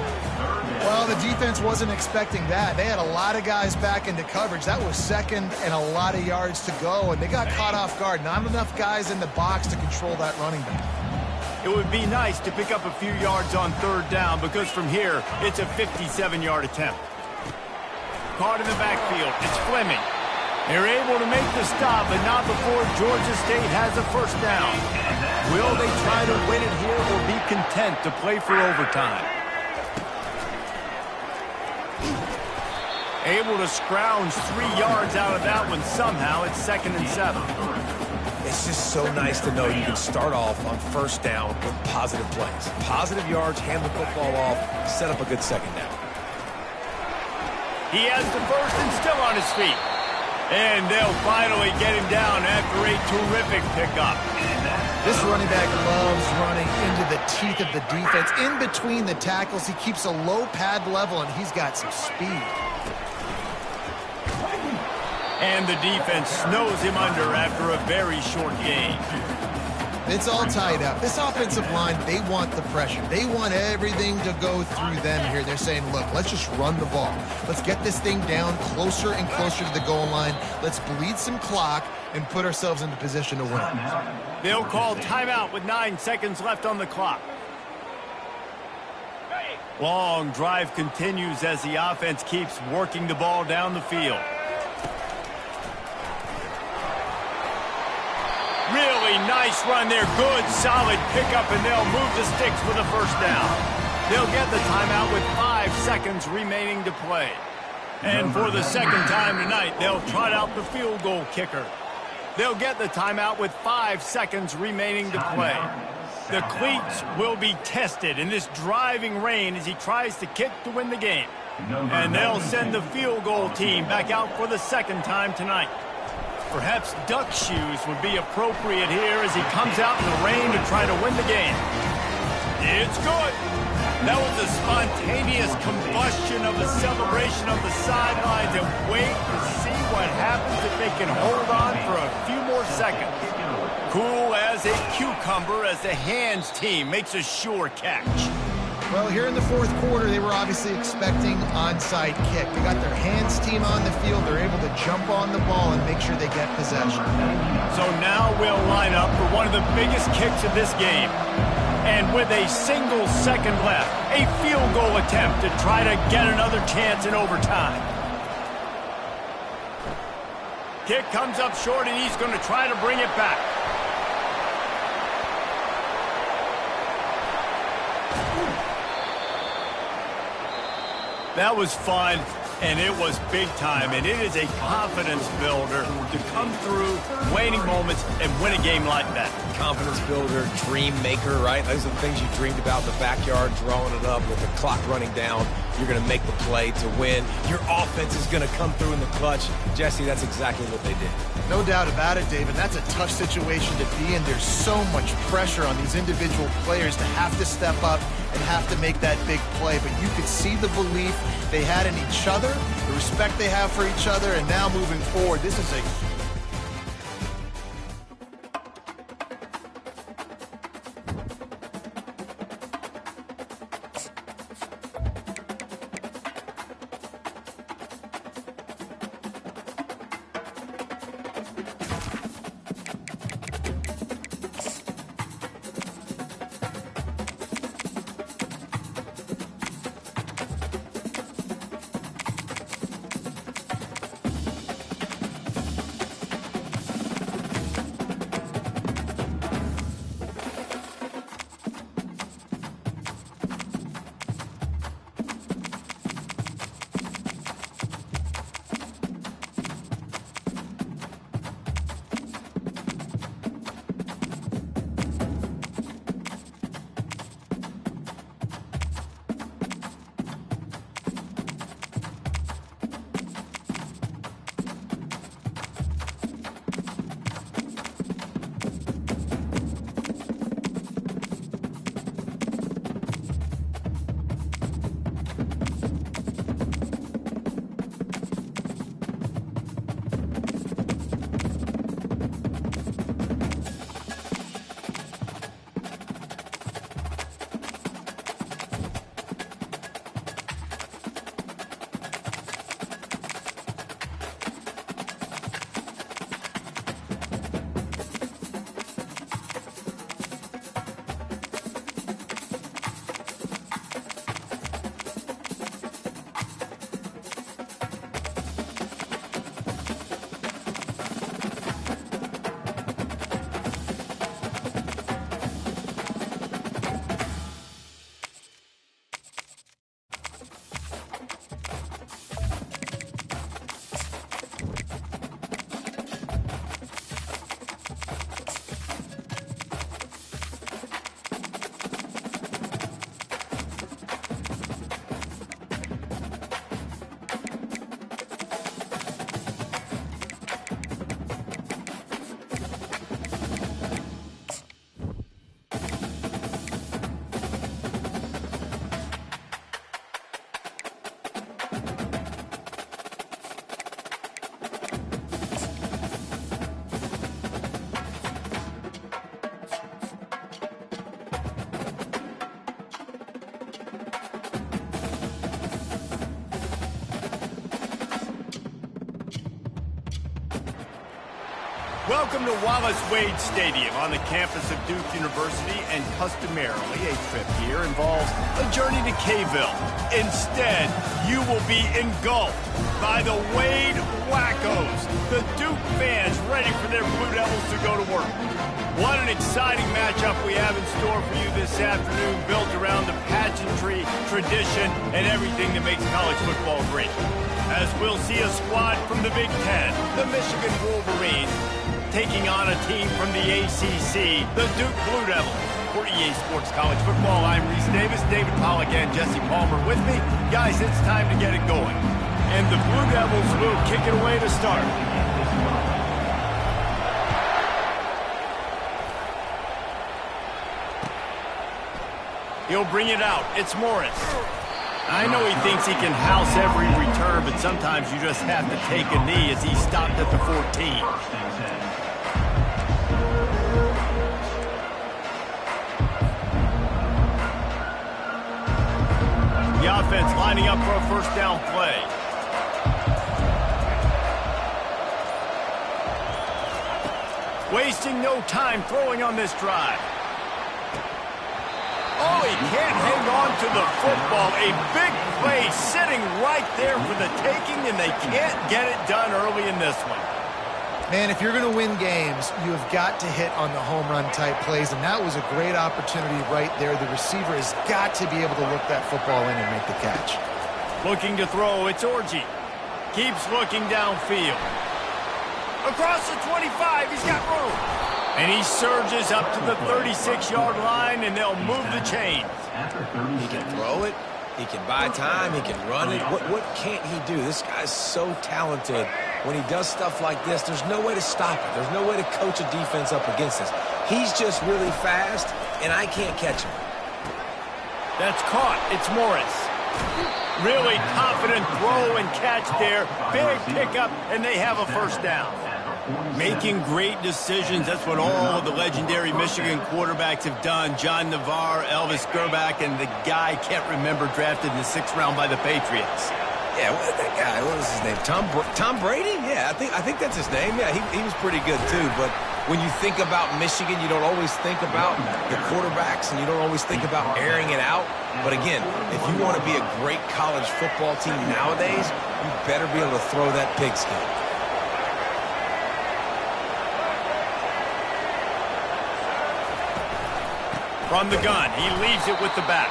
Well, the defense wasn't expecting that. They had a lot of guys back into coverage. That was 2nd and a lot of yards to go, and they got caught off guard. Not enough guys in the box to control that running back. It would be nice to pick up a few yards on 3rd down, because from here, it's a 57-yard attempt. Caught in the backfield, it's Fleming. They're able to make the stop, but not before Georgia State has a 1st down. Will they try to win it here or be content to play for overtime? Able to scrounge 3 yards out of that one somehow. It's 2nd and 7. It's just so nice to know you can start off on 1st down with positive plays. Positive yards, hand the football off, set up a good 2nd down. He has the 1st and still on his feet. And they'll finally get him down after a terrific pickup. This running back loves running into the teeth of the defense. In between the tackles, he keeps a low pad level, and he's got some speed. And the defense snows him under after a very short game. It's all tied up. This offensive line, they want the pressure. They want everything to go through them here. They're saying, look, let's just run the ball. Let's get this thing down closer and closer to the goal line. Let's bleed some clock and put ourselves into position to win. They'll call timeout with 9 seconds left on the clock. Long drive continues as the offense keeps working the ball down the field. Really nice run there. Good, solid pickup, and they'll move the sticks with a 1st down. They'll get the timeout with 5 seconds remaining to play. And for the second time tonight, they'll trot out the field goal kicker. They'll get the timeout with 5 seconds remaining to play. The cleats will be tested in this driving rain as he tries to kick to win the game. And they'll send the field goal team back out for the second time tonight. Perhaps duck shoes would be appropriate here as he comes out in the rain to try to win the game. It's good. That was a spontaneous combustion of the celebration of the sidelines, and wait to see what happens if they can hold on for a few more seconds. Cool as a cucumber as the hands team makes a sure catch. Well, here in the fourth quarter, they were obviously expecting onside kick. They got their hands team on the field. They're able to jump on the ball and make sure they get possession. So now we'll line up for one of the biggest kicks of this game. And with a single second left, a field goal attempt to try to get another chance in overtime. Kick comes up short, and he's going to try to bring it back. That was fun, and it was big time, and it is a confidence builder to come through waning moments and win a game like that. Confidence builder, dream maker, right? Those are the things you dreamed about in the backyard, drawing it up with the clock running down. You're going to make the play to win. Your offense is going to come through in the clutch. Jesse, that's exactly what they did. No doubt about it, David. That's a tough situation to be in. There's so much pressure on these individual players to have to step up and have to make that big play. But you could see the belief they had in each other, the respect they have for each other, and now moving forward, this is a Welcome to Wallace Wade Stadium on the campus of Duke University, and customarily a trip here involves a journey to K-Ville. Instead, you will be engulfed by the Wade Wackos, the Duke fans ready for their Blue Devils to go to work. What an exciting matchup we have in store for you this afternoon, built around the pageantry, tradition, and everything that makes college football great. As we'll see a squad from the Big Ten, the Michigan Wolverines, taking on a team from the ACC, the Duke Blue Devils. For EA Sports College Football, I'm Reese Davis, David Pollack, and Jesse Palmer with me. Guys, it's time to get it going. And the Blue Devils will kick it away to start. He'll bring it out. It's Morris. I know he thinks he can house every return, but sometimes you just have to take a knee as he stopped at the 14. The offense lining up for a first down play. Wasting no time throwing on this drive. Oh, he can't hang on to the football. A big play sitting right there for the taking, and they can't get it done early in this one. Man, if you're going to win games, you have got to hit on the home run type plays, and that was a great opportunity right there. The receiver has got to be able to look that football in and make the catch. Looking to throw, it's Orji. Keeps looking downfield. Across the 25, he's got room. And he surges up to the 36-yard line, and they'll move the chains. He can throw it. He can buy time. He can run it. What can't he do? This guy's so talented. When he does stuff like this, there's no way to stop it. There's no way to coach a defense up against this. He's just really fast, and I can't catch him. That's caught. It's Morris. Really confident throw and catch there. Big pickup, and they have a first down. Making great decisions. That's what all of the legendary Michigan quarterbacks have done. John Navarre, Elvis Gerbach, and the guy can't remember drafted in the 6th round by the Patriots. Yeah, that guy, what was his name? Tom Brady? Yeah, I think that's his name. Yeah, he was pretty good too. But when you think about Michigan, you don't always think about the quarterbacks, and you don't always think about airing it out. But again, if you want to be a great college football team nowadays, you better be able to throw that pigskin. From the gun, he leaves it with the back.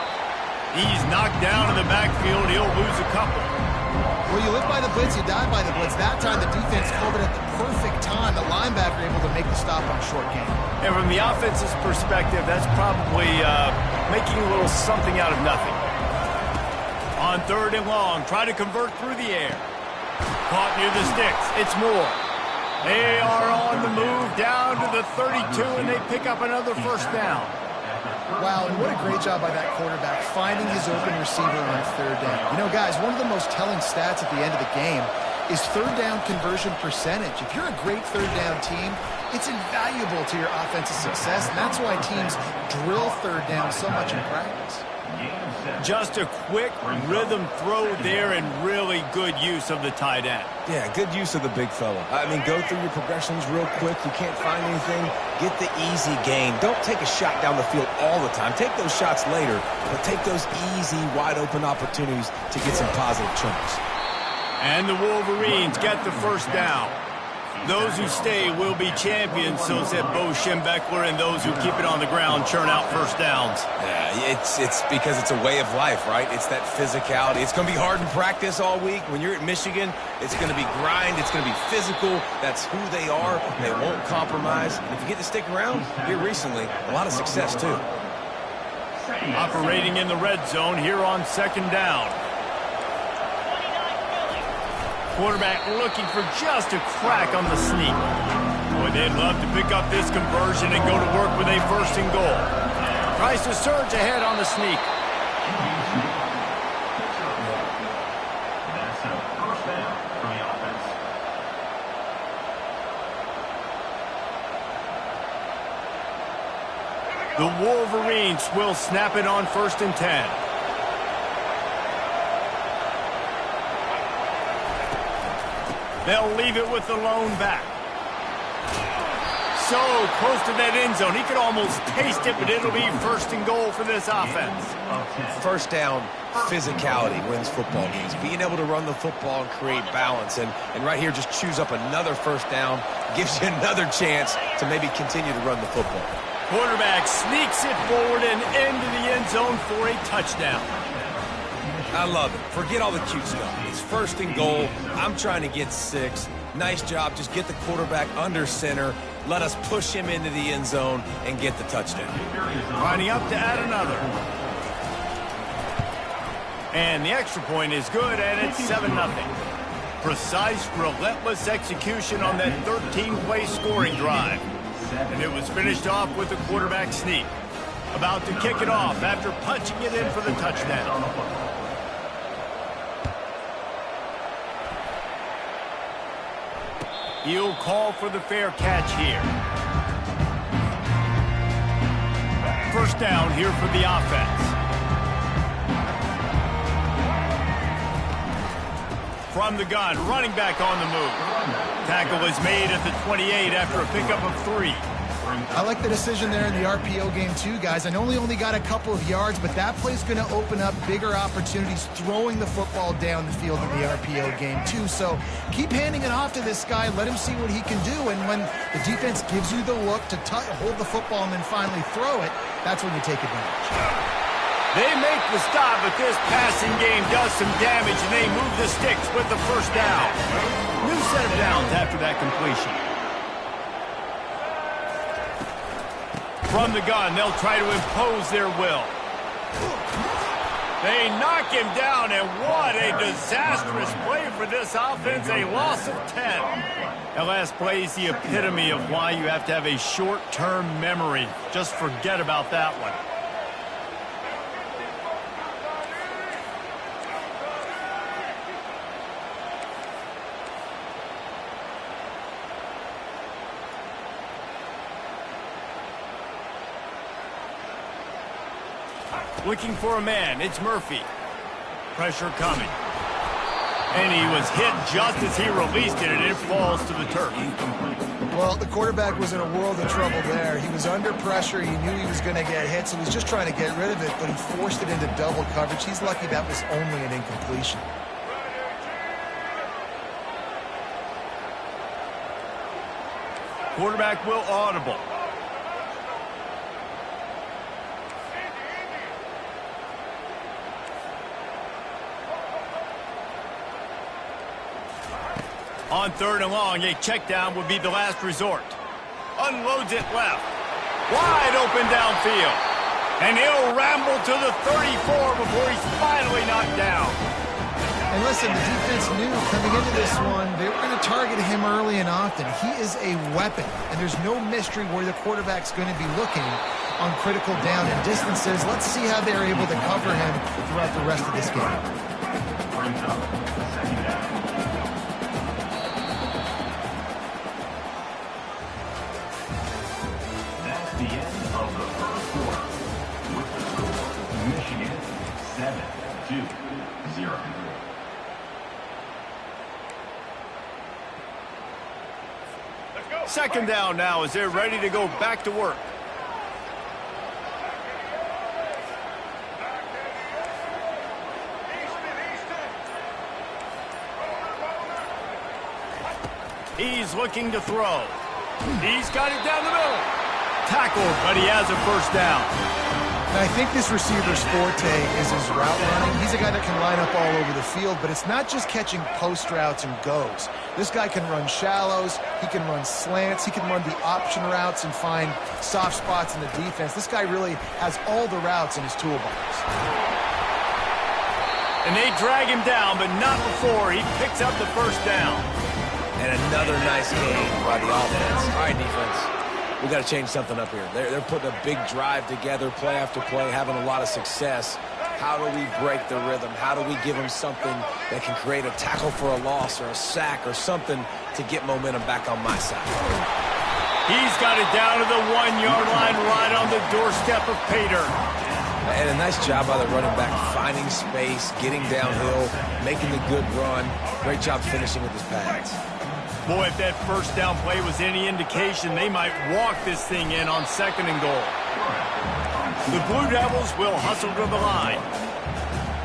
He's knocked down in the backfield. He'll lose a couple. Well, you live by the blitz, you die by the blitz. That time, the defense called it at the perfect time. The linebacker able to make the stop on a short game. And from the offense's perspective, that's probably making a little something out of nothing. On 3rd and long, try to convert through the air. Caught near the sticks. It's Moore. They are on the move down to the 32, and they pick up another first down. Wow, and what a great job by that quarterback, finding his open receiver on 3rd down. You know, guys, one of the most telling stats at the end of the game is 3rd down conversion percentage. If you're a great 3rd down team, it's invaluable to your offensive success, and that's why teams drill 3rd down so much in practice. Just a quick rhythm throw there and really good use of the tight end. Yeah, good use of the big fella. I mean, go through your progressions real quick. You can't find anything. Get the easy gain. Don't take a shot down the field all the time. Take those shots later, but take those easy, wide-open opportunities to get some positive chunks. And the Wolverines get the first down. Those who stay will be champions, so said Bo Schembechler, and those who keep it on the ground churn out first downs. Yeah, it's because it's a way of life, right? It's that physicality. It's going to be hard in practice all week. When you're at Michigan, it's going to be grind. It's going to be physical. That's who they are. They won't compromise. And if you get to stick around here recently, a lot of success, too. Operating in the red zone here on 2nd down. Quarterback looking for just a crack on the sneak. Boy, they'd love to pick up this conversion and go to work with a 1st and goal. Tries to surge ahead on the sneak. That's a first down for the offense. The Wolverines will snap it on 1st and 10. They'll leave it with the lone back. So close to that end zone. He could almost taste it, but it'll be 1st and goal for this offense. First down, physicality wins football games. Being able to run the football and create balance. And right here, just choose up another first down. Gives you another chance to maybe continue to run the football. Quarterback sneaks it forward and into the end zone for a touchdown. I love it. Forget all the cute stuff. It's first and goal. I'm trying to get 6. Nice job. Just get the quarterback under center. Let us push him into the end zone and get the touchdown. Lining up to add another. And the extra point is good, and it's 7-0. Precise, relentless execution on that 13-play scoring drive. And it was finished off with a quarterback sneak. About to kick it off after punching it in for the touchdown. He'll call for the fair catch here. First down here for the offense. From the gun, running back on the move. Tackle is made at the 28 after a pickup of 3. I like the decision there in the RPO game too, guys. I know he only got a couple of yards, but that play's going to open up bigger opportunities throwing the football down the field in the RPO game too. So keep handing it off to this guy. Let him see what he can do. And when the defense gives you the look to hold the football and then finally throw it, that's when you take advantage. They make the stop, but this passing game does some damage, and they move the sticks with the first down. New set of downs after that completion. From the gun, they'll try to impose their will. They knock him down, and what a disastrous play for this offense, a loss of 10. That last play is the epitome of why you have to have a short-term memory. Just forget about that one. Looking for a man, it's Murphy. Pressure coming. And he was hit just as he released it, and it falls to the turf. Well, the quarterback was in a world of trouble there. He was under pressure. He knew he was going to get hit, so he was just trying to get rid of it, but he forced it into double coverage. He's lucky that was only an incompletion. Quarterback will audible. On 3rd and long, a check down would be the last resort. Unloads it left. Wide open downfield. And he'll ramble to the 34 before he's finally knocked down. And listen, the defense knew coming into this one, they were going to target him early and often. He is a weapon, and there's no mystery where the quarterback's going to be looking on critical down and distances. Let's see how they're able to cover him throughout the rest of this game. Brings up second down. That's the end of the first quarter. With the score, Michigan 7-0. Second down now as they're ready to go back to work. He's looking to throw. He's got it down the middle. Tackled, but he has a first down. And I think this receiver's forte is his route running. He's a guy that can line up all over the field, but it's not just catching post routes and goes. This guy can run shallows, he can run slants, he can run the option routes and find soft spots in the defense. This guy really has all the routes in his toolbox. And they drag him down, but not before he picks up the first down. And another nice game by the offense. All right, defense. We got to change something up here. They're putting a big drive together, play after play, having a lot of success. How do we break the rhythm? How do we give them something that can create a tackle for a loss or a sack or something to get momentum back on my side? He's got it down to the 1-yard line right on the doorstep of Pater. And a nice job by the running back, finding space, getting downhill, making the good run. Great job finishing with his pads. Boy, if that first down play was any indication, they might walk this thing in on 2nd and goal. The Blue Devils will hustle to the line.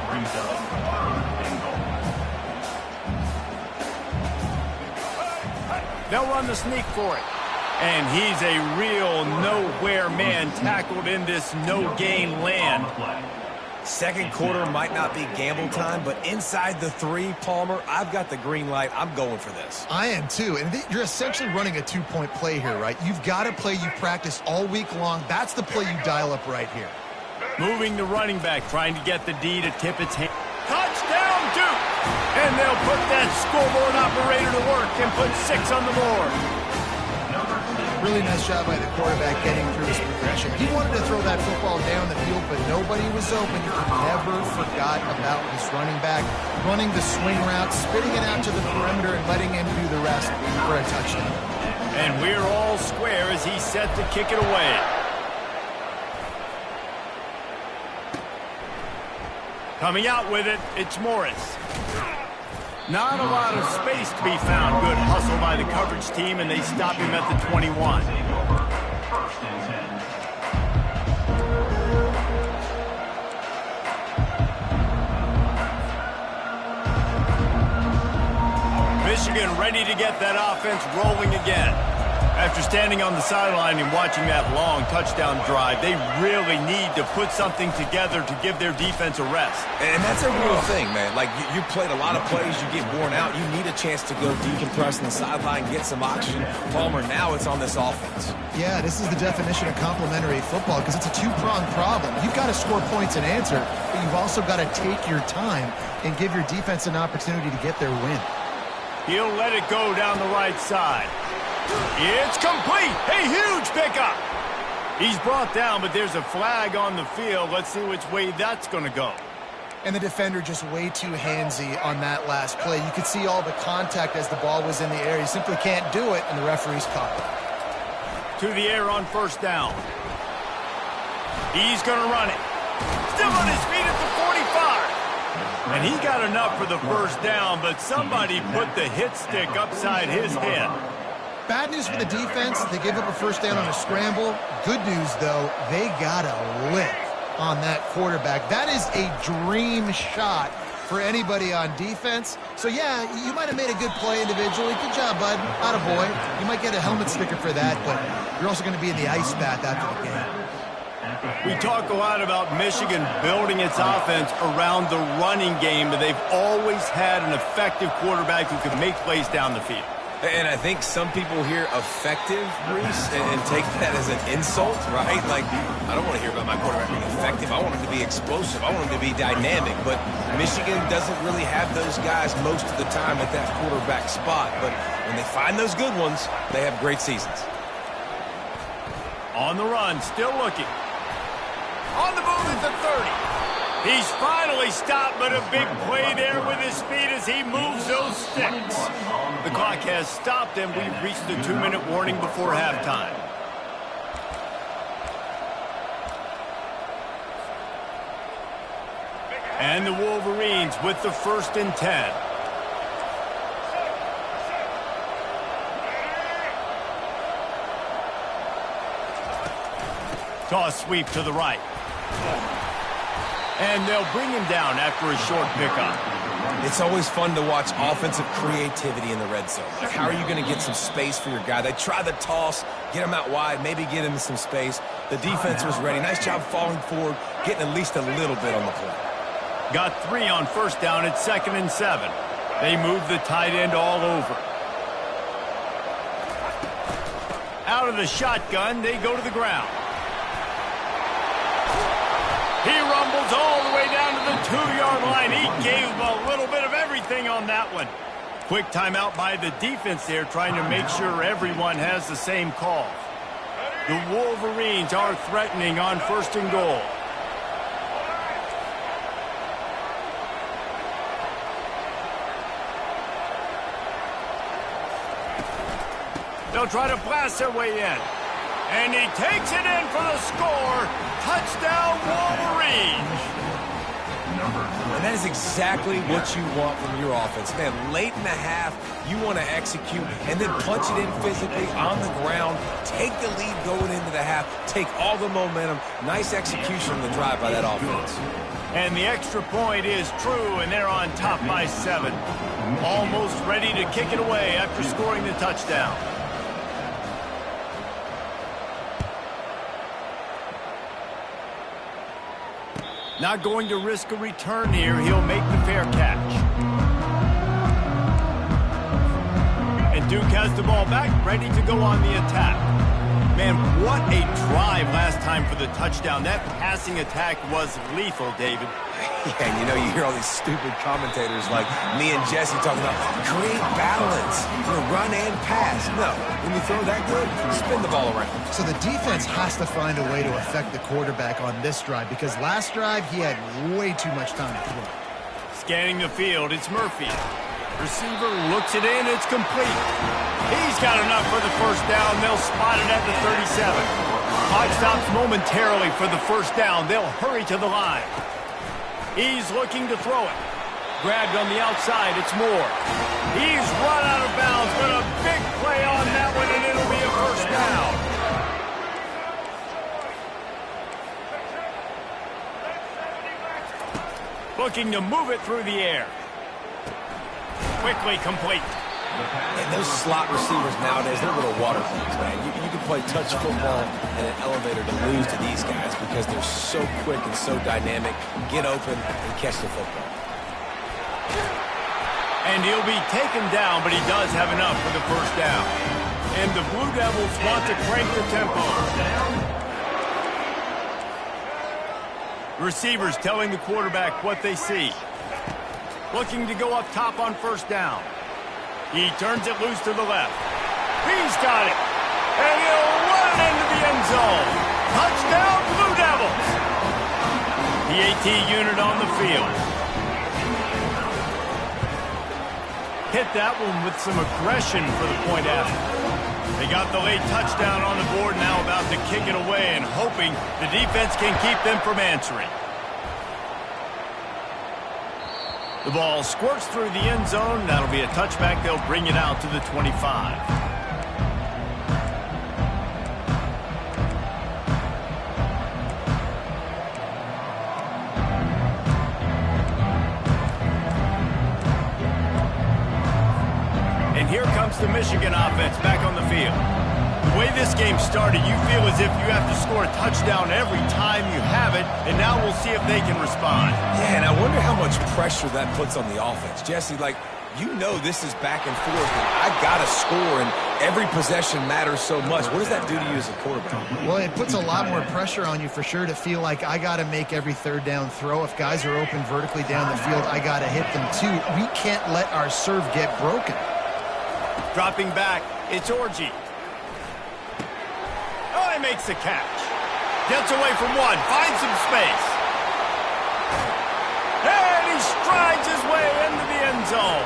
Brings up 3rd and goal. They'll run the sneak for it. And he's a real nowhere man tackled in this no-gain land. Second quarter might not be gamble time, but inside the 3, Palmer, I've got the green light. I'm going for this. I am too, and you're essentially running a 2-point play here, right? You've got a play you practiced all week long. That's the play you dial up right here. Moving the running back, trying to get the D to tip its hand. Touchdown, Duke! And they'll put that scoreboard operator to work and put 6 on the board. Really nice job by the quarterback getting through his progression. He wanted to throw that football down the field, but nobody was open. He never forgot about his running back, running the swing route, spitting it out to the perimeter, and letting him do the rest for a touchdown. And we're all square as he's set to kick it away. Coming out with it, it's Morris. Not a lot of space to be found. Good hustle by the coverage team, and they stop him at the 21. First and 10. Michigan ready to get that offense rolling again. After standing on the sideline and watching that long touchdown drive, they really need to put something together to give their defense a rest. And that's a real thing, man. Like, you played a lot of plays, you get worn out, you need a chance to go decompress on the sideline, get some oxygen. Palmer, now it's on this offense. Yeah, this is the definition of complementary football because it's a 2-pronged problem. You've got to score points and answer, but you've also got to take your time and give your defense an opportunity to get their win. He'll let it go down the right side. It's complete. A huge pickup. He's brought down, but there's a flag on the field. Let's see which way that's going to go. And the defender just way too handsy on that last play. You could see all the contact as the ball was in the air. He simply can't do it, and the referee's caught it. To the air on first down. He's going to run it. Still on his feet at the 45. And he got enough for the first down, but somebody put the hit stick upside his head. Bad news for the defense. They gave up a first down on a scramble. Good news, though, they got a lick on that quarterback. That is a dream shot for anybody on defense. So, yeah, you might have made a good play individually. Good job, bud. Attaboy. You might get a helmet sticker for that, but you're also going to be in the ice bath after the game. We talk a lot about Michigan building its offense around the running game, but they've always had an effective quarterback who can make plays down the field. And I think some people hear effective, Reese, and take that as an insult, right? Like, I don't want to hear about my quarterback being effective. I want him to be explosive. I want him to be dynamic. But Michigan doesn't really have those guys most of the time at that quarterback spot. But when they find those good ones, they have great seasons. On the run, still looking. On the move at the 30. He's finally stopped, but a big play there with his feet as he moves those sticks. The clock has stopped, and we've reached the 2-minute warning before halftime. And the Wolverines with the 1st and 10. Toss sweep to the right. And they'll bring him down after a short pickup. It's always fun to watch offensive creativity in the red zone. Like, how are you going to get some space for your guy? They try the toss, get him out wide, maybe get him some space. The defense was ready. Nice job falling forward, getting at least a little bit on the play. Got 3 on first down at 2nd and 7. They move the tight end all over. Out of the shotgun, they go to the ground. He rumbles all the way down to the 2-yard line. He gave him a little bit of everything on that one. Quick timeout by the defense there, trying to make sure everyone has the same call. The Wolverines are threatening on 1st and goal. They'll try to blast their way in. And he takes it in for the score. Touchdown, Wolverines. And that is exactly what you want from your offense. Man, late in the half, you want to execute and then punch it in physically on the ground. Take the lead going into the half. Take all the momentum. Nice execution on the drive by that offense. And the extra point is true, and they're on top by 7. Almost ready to kick it away after scoring the touchdown. Not going to risk a return here. He'll make the fair catch. And Duke has the ball back, ready to go on the attack. Man, what a drive last time for the touchdown. That passing attack was lethal, David. Yeah, and you know, you hear all these stupid commentators like me and Jesse talking about create balance, run and pass. No, when you throw that good, spin the ball around. So the defense has to find a way to affect the quarterback on this drive because last drive he had way too much time to throw. Scanning the field, it's Murphy. Receiver looks it in, it's complete. He's got enough for the first down. They'll spot it at the 37. Clock stops momentarily for the first down. They'll hurry to the line. He's looking to throw it. Grabbed on the outside, it's Moore. He's run out of bounds, but a big play on that one, and it'll be a first down. Looking to move it through the air. Quickly complete. And those slot receivers nowadays, they're little water things, man. You can play touch football in an elevator to lose to these guys because they're so quick and so dynamic. Get open and catch the football. And he'll be taken down, but he does have enough for the first down. And the Blue Devils want to crank the tempo. Receivers telling the quarterback what they see. Looking to go up top on first down. He turns it loose to the left. He's got it. And he'll run it into the end zone. Touchdown, Blue Devils. The AT unit on the field. Hit that one with some aggression for the point after. They got the late touchdown on the board, now about to kick it away and hoping the defense can keep them from answering. The ball squirts through the end zone. That'll be a touchback. They'll bring it out to the 25. And here comes the Michigan offense back on the field. The way this game started, you feel as if you have to score a touchdown every time you have it, and now we'll see if they can respond. Yeah, and I wonder how much pressure that puts on the offense. Jesse, like, you know this is back and forth, and I got to score, and every possession matters so much. What does that do to you as a quarterback? Well, it puts a lot more pressure on you for sure to feel like I got to make every third down throw. If guys are open vertically down the field, I got to hit them too. We can't let our serve get broken. Dropping back, it's Orji. Oh, he makes the catch. Gets away from one, finds some space. And he strides his way into the end zone.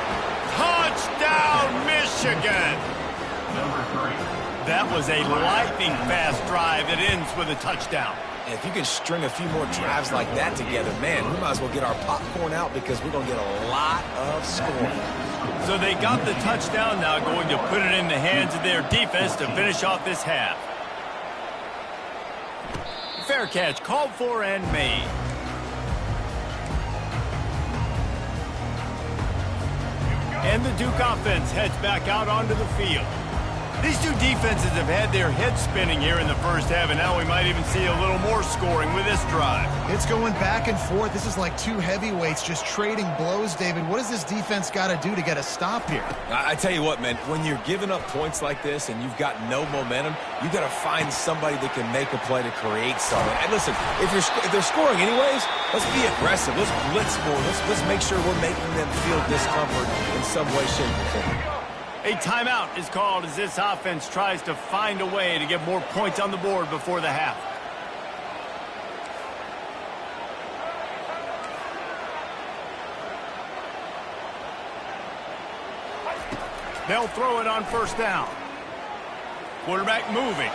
Touchdown, Michigan. That was a lightning-fast drive that ends with a touchdown. And if you can string a few more drives like that together, man, we might as well get our popcorn out because we're going to get a lot of scoring. So they got the touchdown, now going to put it in the hands of their defense to finish off this half. Fair catch called for and made. And the Duke offense heads back out onto the field. These two defenses have had their heads spinning here in the first half, and now we might even see a little more scoring with this drive. It's going back and forth. This is like two heavyweights just trading blows, David. What does this defense got to do to get a stop here? I tell you what, man, when you're giving up points like this and you've got no momentum, you got to find somebody that can make a play to create something. And listen, if they're scoring anyways, let's be aggressive. Let's blitz more. Let's make sure we're making them feel discomfort in some way, shape, or form. A timeout is called as this offense tries to find a way to get more points on the board before the half. They'll throw it on first down. Quarterback moving.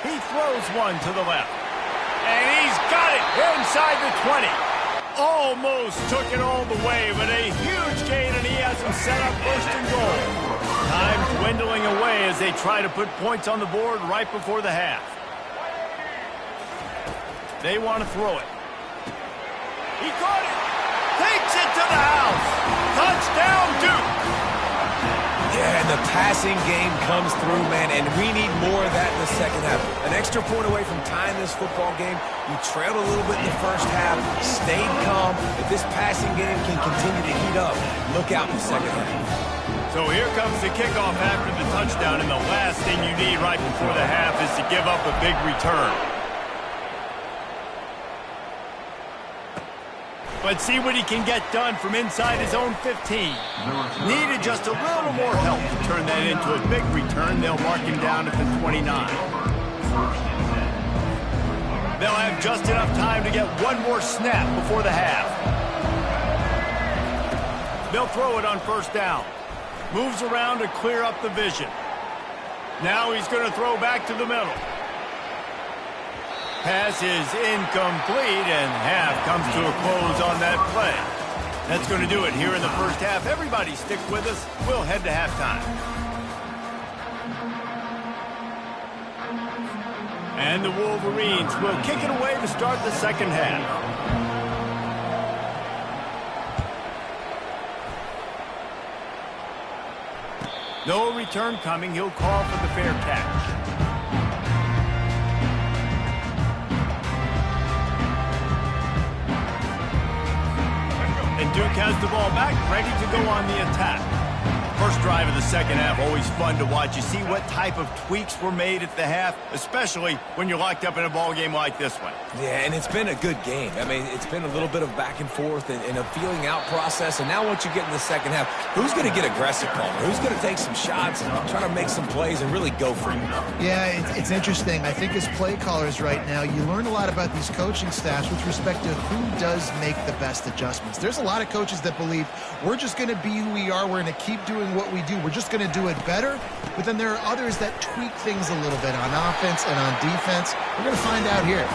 He throws one to the left. And he's got it inside the 20. Almost took it all the way, but a huge gain, and he has him set up first and goal. Time dwindling away as they try to put points on the board right before the half. They want to throw it. He caught it. Takes it to the house. Touchdown, Duke. Yeah, and the passing game comes through, man, and we need more of that in the second half. An extra point away from tying this football game. You trailed a little bit in the first half, stayed calm. If this passing game can continue to heat up, look out in the second half. So here comes the kickoff after the touchdown, and the last thing you need right before the half is to give up a big return. Let's see what he can get done from inside his own 15. Needed just a little more help to turn that into a big return. They'll mark him down at the 29. They'll have just enough time to get one more snap before the half. They'll throw it on first down. Moves around to clear up the vision. Now he's going to throw back to the middle. Pass is incomplete, and half comes to a close on that play. That's going to do it here in the first half. Everybody stick with us. We'll head to halftime. And the Wolverines will kick it away to start the second half. No return coming. He'll call for the fair catch. And Duke has the ball back, ready to go on the attack. First drive of the second half, always fun to watch. You see what type of tweaks were made at the half, especially when you're locked up in a ball game like this one. Yeah, and it's been a good game. I mean, it's been a little bit of back and forth and a feeling out process. And now once you get in the second half, who's going to get aggressive, Palmer? Who's going to take some shots and try to make some plays and really go for it? Yeah, it's interesting. I think as play callers right now, you learn a lot about these coaching staffs with respect to who does make the best adjustments. There's a lot of coaches that believe we're just going to be who we are. We're going to keep doing what we do. We're just going to do it better. But then there are others that tweak things a little bit on offense and on defense. We're going to find out here.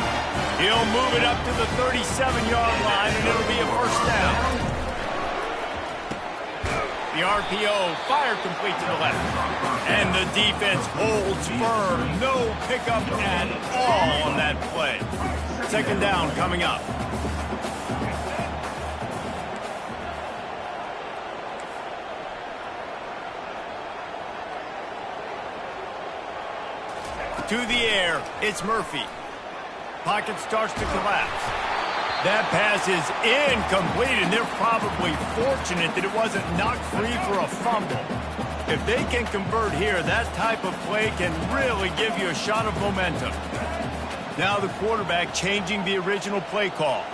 He'll move it up to the 37-yard line, and it'll be a first down. The RPO fired complete to the left. And the defense holds firm. No pickup at all on that play. Second down coming up. To the air, it's Murphy. Pocket starts to collapse. That pass is incomplete, and they're probably fortunate that it wasn't knocked free for a fumble. If they can convert here, that type of play can really give you a shot of momentum. Now the quarterback changing the original play call.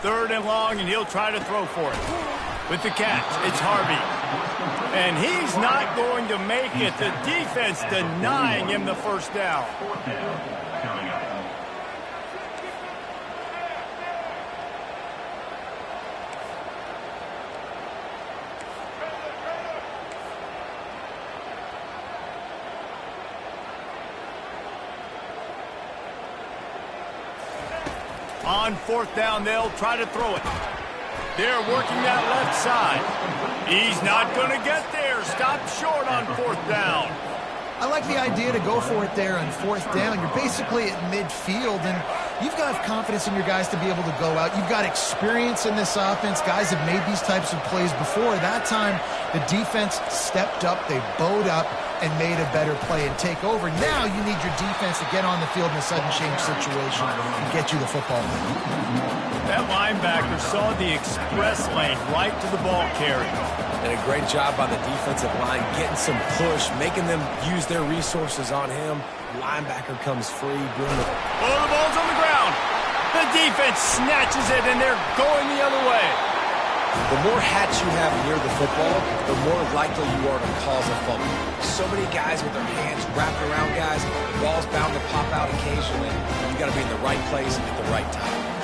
Third and long, and he'll try to throw for it. With the catch, it's Harvey. And he's not going to make it. The defense denying him the first down. On fourth down, they'll try to throw it. They're working that left side. He's not going to get there. Stopped short on fourth down. I like the idea to go for it there on fourth down. You're basically at midfield, and you've got confidence in your guys to be able to go out. You've got experience in this offense. Guys have made these types of plays before. That time, the defense stepped up. They bowed up and made a better play and take over. Now you need your defense to get on the field in a sudden change situation and get you the football. That linebacker saw the express lane right to the ball carrier. And a great job by the defensive line, getting some push, making them use their resources on him. Linebacker comes free. Oh, the ball's on the ground. The defense snatches it, and they're going the other way. The more hats you have near the football, the more likely you are to cause a fumble. So many guys with their hands wrapped around guys. The ball's bound to pop out occasionally. You got to be in the right place at the right time.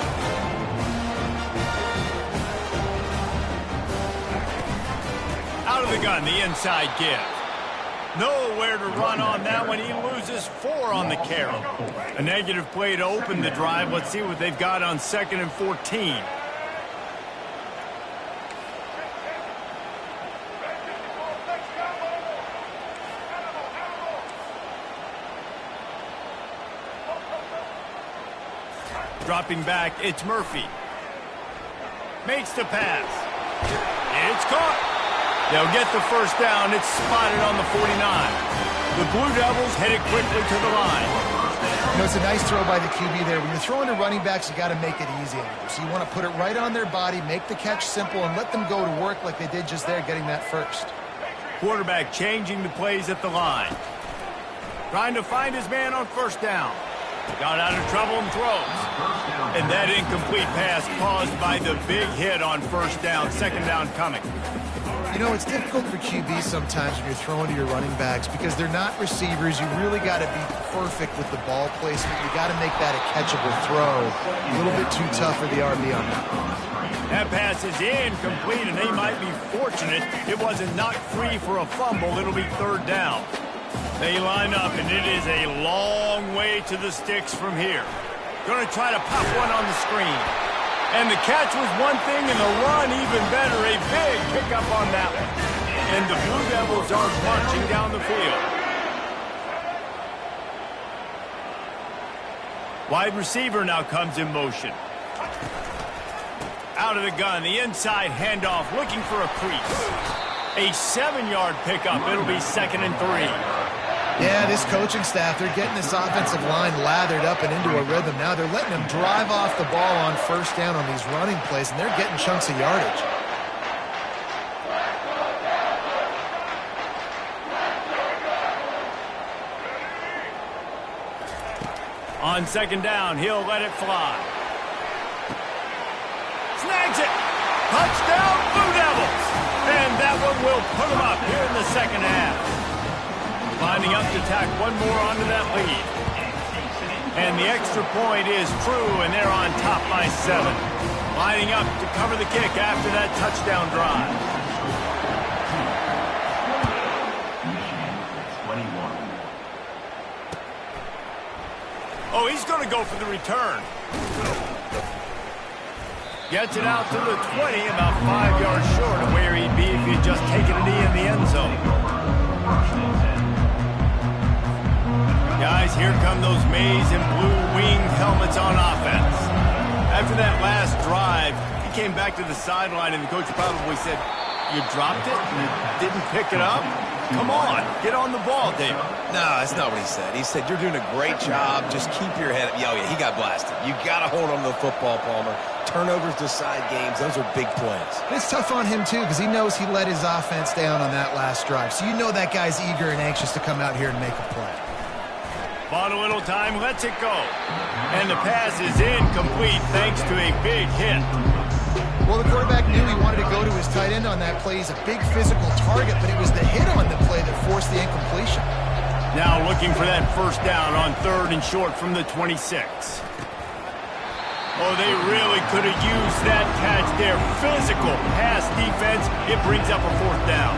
Out of the gun, the inside give. Nowhere to run on that one. He loses 4 on the carry. A negative play to open the drive. Let's see what they've got on 2nd and 14. Dropping back, it's Murphy. Makes the pass. It's caught. They'll get the first down. It's spotted on the 49. The Blue Devils headed quickly to the line. You know, it's a nice throw by the QB there. When you're throwing to running backs, you got to make it easy on them. So you want to put it right on their body, make the catch simple, and let them go to work like they did just there, getting that first. Quarterback changing the plays at the line. Trying to find his man on first down. Got out of trouble and throws. And that incomplete pass caused by the big hit on first down. Second down coming. You know, it's difficult for QBs sometimes when you're throwing to your running backs because they're not receivers. You really got to be perfect with the ball placement. You got to make that a catchable throw. A little bit too tough for the RB on that. That pass is incomplete, and they might be fortunate it wasn't knocked free for a fumble. It'll be third down. They line up, and it is a long way to the sticks from here. Going to try to pop one on the screen. And the catch was one thing, and the run even better. A big pickup on that one. And the Blue Devils are marching down the field. Wide receiver now comes in motion. Out of the gun, the inside handoff, looking for a crease. A 7-yard pickup. It'll be 2nd and 3. Yeah, this coaching staff, they're getting this offensive line lathered up and into a rhythm. Now they're letting them drive off the ball on first down on these running plays, and they're getting chunks of yardage. On second down, he'll let it fly. Snags it. Touchdown, Blue Devils. And that one will put them up here in the second half. Lining up to tack one more onto that lead. And the extra point is true, and they're on top by 7. Lining up to cover the kick after that touchdown drive. Oh, he's going to go for the return. Gets it out to the 20, about 5 yards short of where he'd be if he'd just taken a knee in the end zone. Guys, here come those maize and blue winged helmets on offense. After that last drive, he came back to the sideline, and the coach probably said, "You dropped it? You didn't pick it up? Come on, get on the ball, David." No, that's not what he said. He said, "You're doing a great job. Just keep your head up." Oh, yeah, he got blasted. You got to hold on to the football, Palmer. Turnovers decide games. Those are big plays. It's tough on him, too, because he knows he let his offense down on that last drive. So you know that guy's eager and anxious to come out here and make a play. Bought a little time, lets it go. And the pass is incomplete thanks to a big hit. Well, the quarterback knew he wanted to go to his tight end on that play. He's a big physical target, but it was the hit on the play that forced the incompletion. Now looking for that first down on 3rd and short from the 26. Oh, they really could have used that catch there. Physical pass defense. It brings up a 4th down.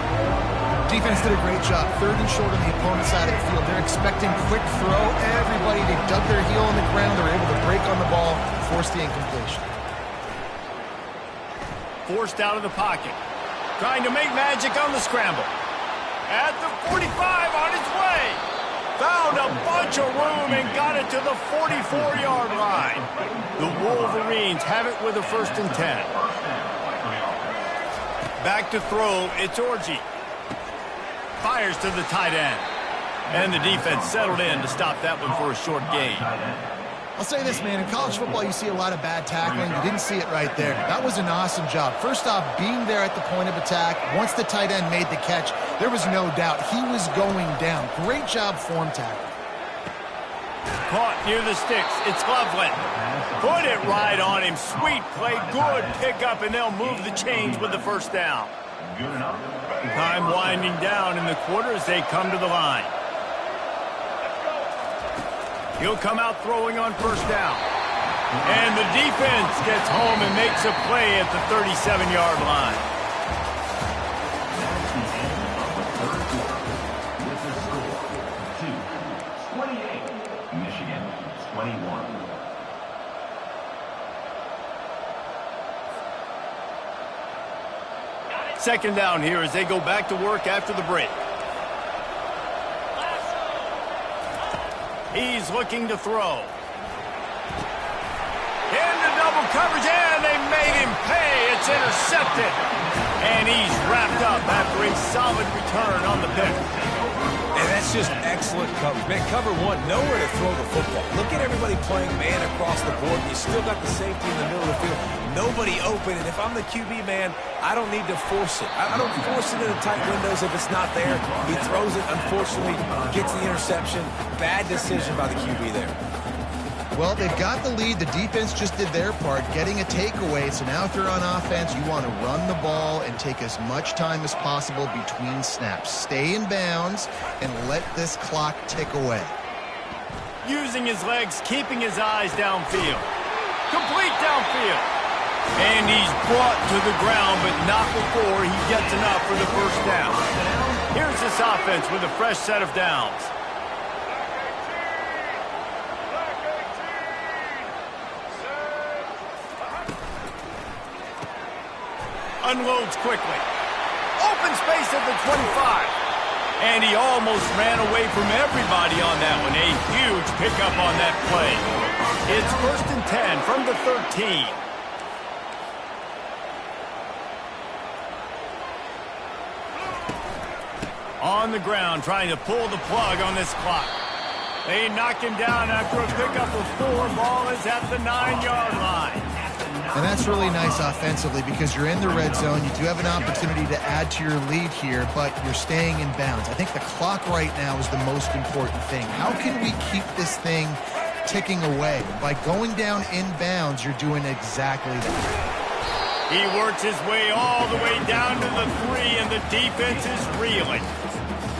Defense did a great job. 3rd and short on the opponent's side of the field. They're expecting quick throw. Everybody, they dug their heel on the ground. They were able to break on the ball, force the incompletion. Forced out of the pocket. Trying to make magic on the scramble. At the 45, on its way. Found a bunch of room and got it to the 44-yard line. The Wolverines have it with a 1st and 10. Back to throw, it's Orji. Fires to the tight end. And the defense settled in to stop that one for a short gain. I'll say this, man. In college football, you see a lot of bad tackling. You didn't see it right there. That was an awesome job. First off, being there at the point of attack. Once the tight end made the catch, there was no doubt he was going down. Great job form tackling. Caught near the sticks. It's Loveland. Put it right on him. Sweet play. Good pickup, and they'll move the chains with the first down. Time winding down in the quarter as they come to the line. He'll come out throwing on first down. And the defense gets home and makes a play at the 37-yard line. With the score, 2-28, Michigan 21. Second down here as they go back to work after the break. He's looking to throw. Into double coverage, and they made him pay. It's intercepted. And he's wrapped up after a solid return on the pick. And that's just excellent coverage. Man, cover one, nowhere to throw the football. Look at everybody playing man across the board. You still got the safety in the middle of the field. Nobody open. And if I'm the QB, man, I don't need to force it. I don't force it in the tight windows if it's not there. He throws it, unfortunately, gets the interception. Bad decision by the QB there. Well, they've got the lead. The defense just did their part, getting a takeaway. So now if you're on offense, you want to run the ball and take as much time as possible between snaps. Stay in bounds and let this clock tick away. Using his legs, keeping his eyes downfield. Complete downfield. And he's brought to the ground, but not before he gets enough for the first down. Here's this offense with a fresh set of downs. Unloads quickly. Open space at the 25. And he almost ran away from everybody on that one. A huge pickup on that play. It's 1st and 10 from the 13. On the ground, trying to pull the plug on this clock. They knock him down after a pickup of 4. Ball is at the 9-yard line. And that's really nice offensively because you're in the red zone. You do have an opportunity to add to your lead here, but you're staying in bounds. I think the clock right now is the most important thing. How can we keep this thing ticking away? By going down in bounds, you're doing exactly that. He works his way all the way down to the 3, and the defense is reeling.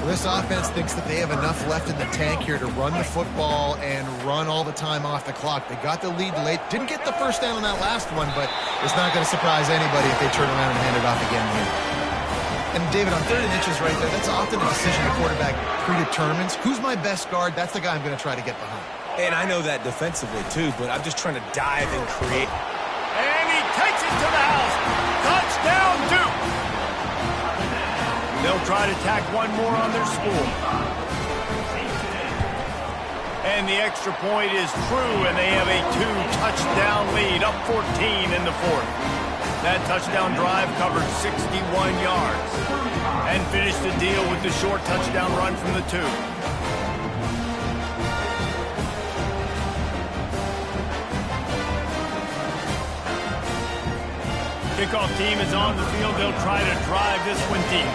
This offense thinks that they have enough left in the tank here to run the football and run all the time off the clock. They got the lead late. Didn't get the first down on that last one, but it's not going to surprise anybody if they turn around and hand it off again here. And David, on 3rd and inches right there, that's often a decision the quarterback predetermines. Who's my best guard? That's the guy I'm going to try to get behind. And I know that defensively, too, but I'm just trying to dive and create. And he takes it to the house. Touchdown, Duke. They'll try to tack one more on their score. And the extra point is true, and they have a 2-touchdown lead, up 14 in the 4th. That touchdown drive covered 61 yards and finished the deal with the short touchdown run from the 2. Kickoff team is on the field. They'll try to drive this one deep.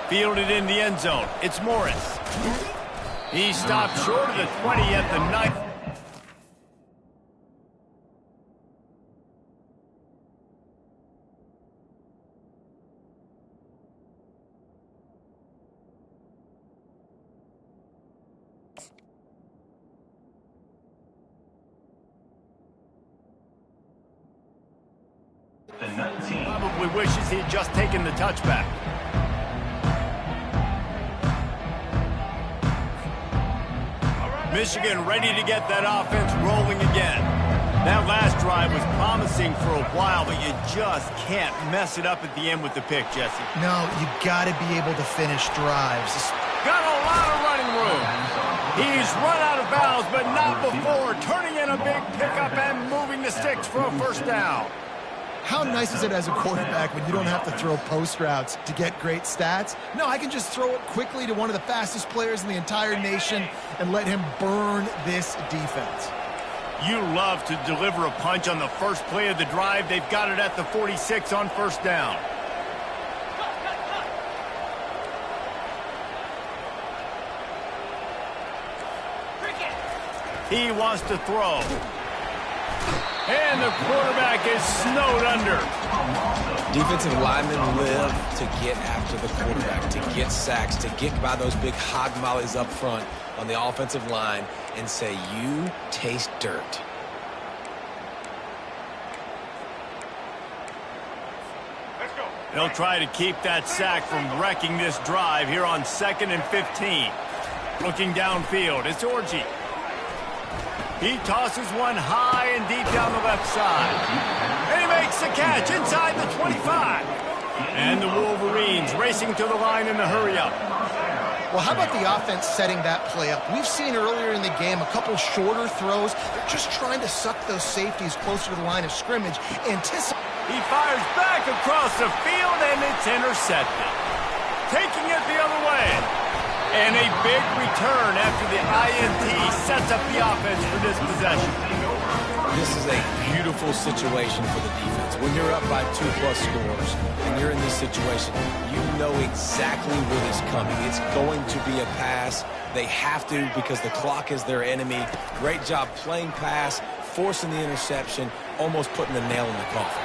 Fielded in the end zone. It's Morris. He stopped short of the 20 at the 9th. The 19. Probably wishes he'd just taken the touchback. Michigan ready to get that offense rolling again. That last drive was promising for a while, but you just can't mess it up at the end with the pick, Jesse. No, you got to be able to finish drives. Got a lot of running room. He's run out of bounds, but not before turning in a big pickup and moving the sticks for a first down. How nice is it as a quarterback when you don't have to throw post routes to get great stats? No, I can just throw it quickly to one of the fastest players in the entire nation and let him burn this defense. You love to deliver a punch on the first play of the drive. They've got it at the 46 on first down. He wants to throw. And the quarterback is snowed under. Defensive linemen live to get after the quarterback, to get sacks, to get by those big hog mollies up front on the offensive line and say, you taste dirt. They'll try to keep that sack from wrecking this drive here on 2nd and 15. Looking downfield, it's Orji. He tosses one high and deep down the left side. And he makes the catch inside the 25. And the Wolverines racing to the line in the hurry-up. Well, how about the offense setting that play up? We've seen earlier in the game a couple shorter throws. They're just trying to suck those safeties closer to the line of scrimmage. He fires back across the field, and it's intercepted. Taking it the other way. And a big return after the INT sets up the offense for this possession. This is a beautiful situation for the defense. When you're up by 2+ scores and you're in this situation, you know exactly what is coming. It's going to be a pass. They have to because the clock is their enemy. Great job playing pass, forcing the interception, almost putting the nail in the coffin.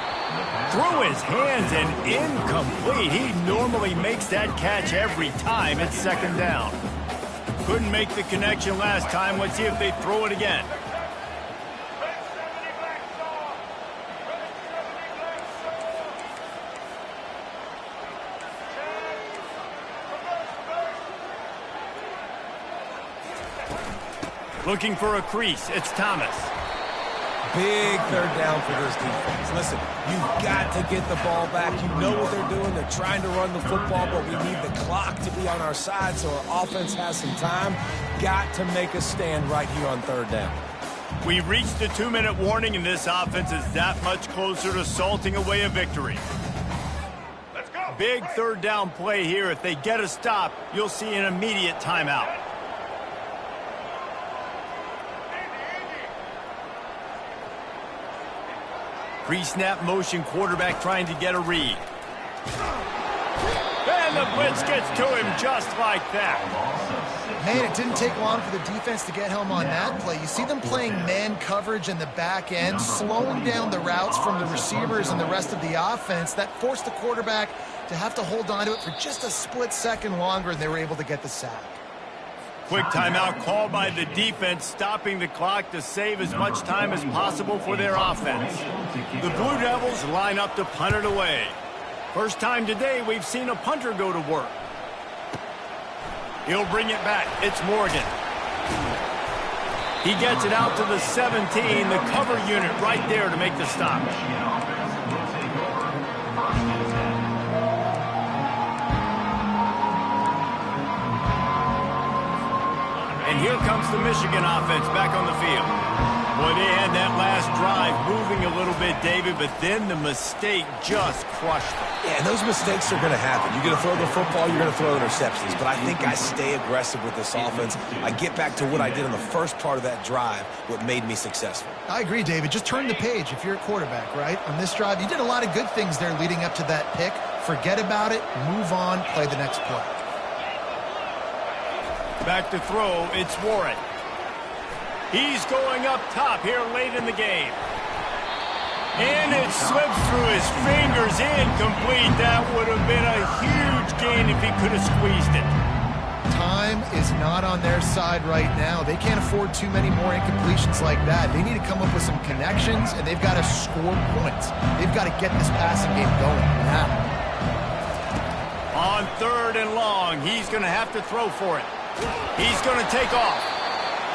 Through his hands and incomplete. He normally makes that catch every time. It's second down. Couldn't make the connection last time. Let's see if they throw it again. Looking for a crease. It's Thomas. Big third down for this defense. Listen, you've got to get the ball back. You know what they're doing. They're trying to run the football, but we need the clock to be on our side so our offense has some time. Got to make a stand right here on third down. We've reached the 2-minute warning, and this offense is that much closer to salting away a victory. Let's go. Big third down play here. If they get a stop, you'll see an immediate timeout. Pre-snap motion, quarterback trying to get a read. And the blitz gets to him just like that. Man, it didn't take long for the defense to get home on that play. You see them playing man coverage in the back end, slowing down the routes from the receivers and the rest of the offense. That forced the quarterback to have to hold on to it for just a split second longer, and they were able to get the sack. Quick timeout called by the defense, stopping the clock to save as much time as possible for their offense. The Blue Devils line up to punt it away. First time today we've seen a punter go to work. He'll bring it back. It's Morgan. He gets it out to the 17, the cover unit right there to make the stop. And here comes the Michigan offense back on the field. Boy, they had that last drive moving a little bit, David, but then the mistake just crushed them. Yeah, and those mistakes are going to happen. You're going to throw the football, you're going to throw interceptions. But I think I stay aggressive with this offense. I get back to what I did in the first part of that drive, what made me successful. I agree, David. Just turn the page if you're a quarterback, right? On this drive, you did a lot of good things there leading up to that pick. Forget about it, move on, play the next play. Back to throw, it's Warren. He's going up top here late in the game. And it slips through his fingers, incomplete. That would have been a huge gain if he could have squeezed it. Time is not on their side right now. They can't afford too many more incompletions like that. They need to come up with some connections, and they've got to score points. They've got to get this passing game going now. On third and long, he's going to have to throw for it. He's going to take off.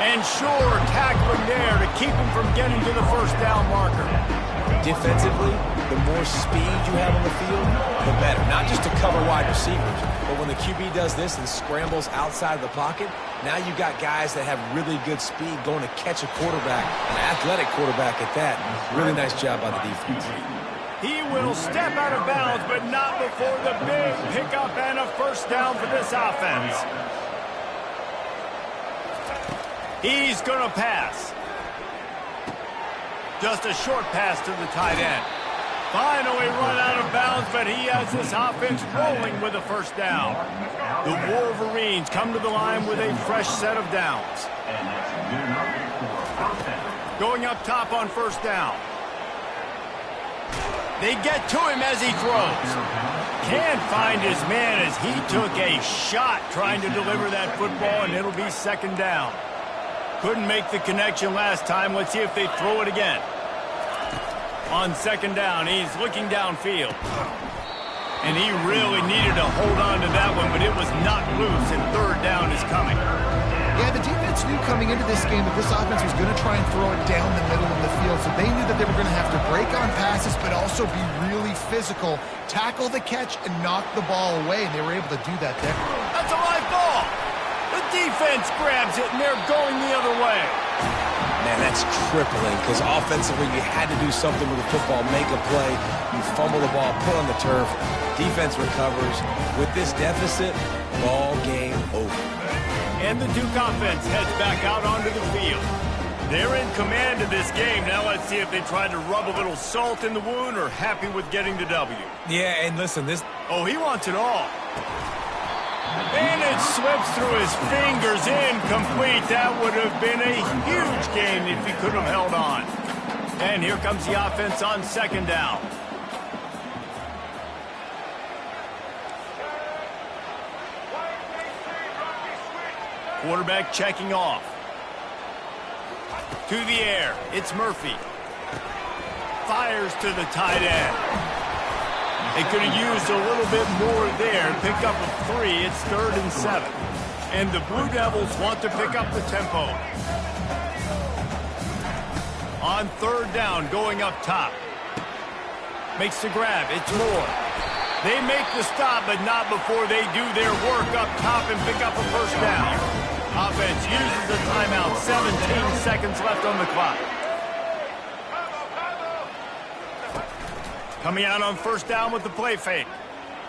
And sure, tackling there to keep him from getting to the first down marker. Defensively, the more speed you have on the field, the better. Not just to cover wide receivers, but when the QB does this and scrambles outside of the pocket, now you've got guys that have really good speed going to catch a quarterback, an athletic quarterback at that. Really nice job by the defense. He will step out of bounds, but not before the big pickup and a first down for this offense. He's going to pass. Just a short pass to the tight end. Finally run out of bounds, but he has this offense rolling with a first down. The Wolverines come to the line with a fresh set of downs. Going up top on first down. They get to him as he throws. Can't find his man as he took a shot trying to deliver that football, and it'll be second down. Couldn't make the connection last time. Let's see if they throw it again. On second down, he's looking downfield. And he really needed to hold on to that one, but it was not loose, and third down is coming. Yeah, the defense knew coming into this game that this offense was going to try and throw it down the middle of the field, so they knew that they were going to have to break on passes, but also be really physical, tackle the catch, and knock the ball away, and they were able to do that there. That's a live ball. defense grabs it, and they're going the other way. Man, that's crippling because offensively you had to do something with the football, make a play. You fumble the ball, put on the turf. Defense recovers. With this deficit, ball game over. And the Duke offense heads back out onto the field. They're in command of this game. Now let's see if they try to rub a little salt in the wound or happy with getting the W. Yeah, and listen, this... Oh, he wants it all. And it slips through his fingers, incomplete. That would have been a huge game if he could have held on. And here comes the offense on second down. Quarterback checking off. To the air, it's Murphy. Fires to the tight end. They could have used a little bit more there. Picked up a 3. It's 3rd and 7. And the Blue Devils want to pick up the tempo. On 3rd down, going up top. Makes the grab. It's Moore. They make the stop, but not before they do their work up top and pick up a first down. Offense uses the timeout. 17 seconds left on the clock. Coming out on first down with the play fake.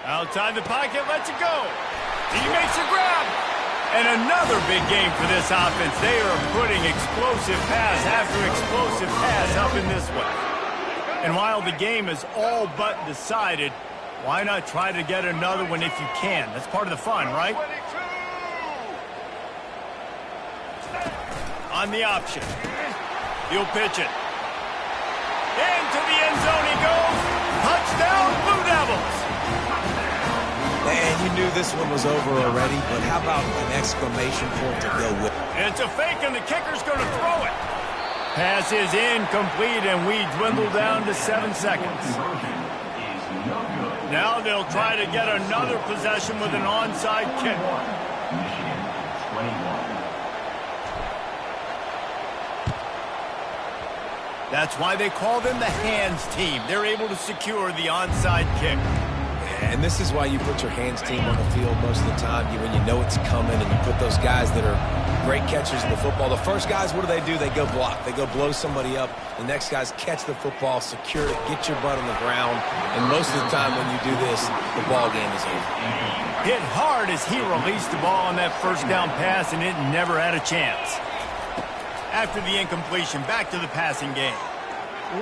Outside the pocket, lets it go. He makes a grab. And another big game for this offense. They are putting explosive pass after explosive pass up in this one. And while the game is all but decided, why not try to get another one if you can? That's part of the fun, right? On the option. He'll pitch it. Into the end zone he goes. Touchdown, Blue Devils! Man, you knew this one was over already, but how about an exclamation point to go with? It's a fake, and the kicker's going to throw it. Pass is incomplete, and we dwindle down to 7 seconds. Now they'll try to get another possession with an onside kick. Michigan, 21. That's why they call them the hands team. They're able to secure the onside kick. And this is why you put your hands team on the field most of the time when you know it's coming, and you put those guys that are great catchers in the football. The first guys, what do? They go block. They go blow somebody up. The next guys catch the football, secure it, get your butt on the ground. And most of the time when you do this, the ball game is over. Hit hard as he released the ball on that first down pass, and it never had a chance. After the incompletion, back to the passing game.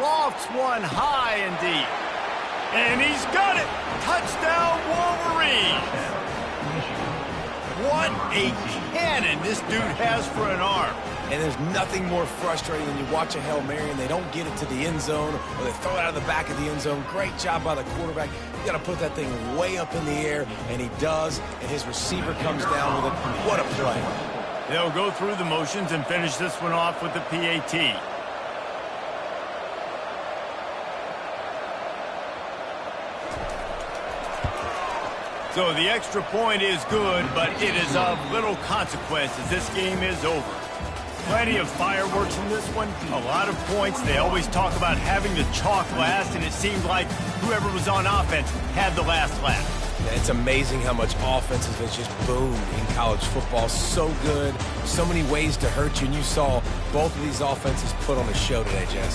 Lofts one high and deep. And he's got it! Touchdown, Wolverine! What a cannon this dude has for an arm. And there's nothing more frustrating than you watch a Hail Mary and they don't get it to the end zone, or they throw it out of the back of the end zone. Great job by the quarterback. You got to put that thing way up in the air, and he does, and his receiver comes down with it. What a play. They'll go through the motions and finish this one off with the PAT. So the extra point is good, but it is of little consequence as this game is over. Plenty of fireworks in this one, a lot of points. They always talk about having the chalk last, and it seemed like whoever was on offense had the last laugh. Yeah, it's amazing how much offenses has just boomed in college football. So good, so many ways to hurt you, and you saw both of these offenses put on a show today, Jess.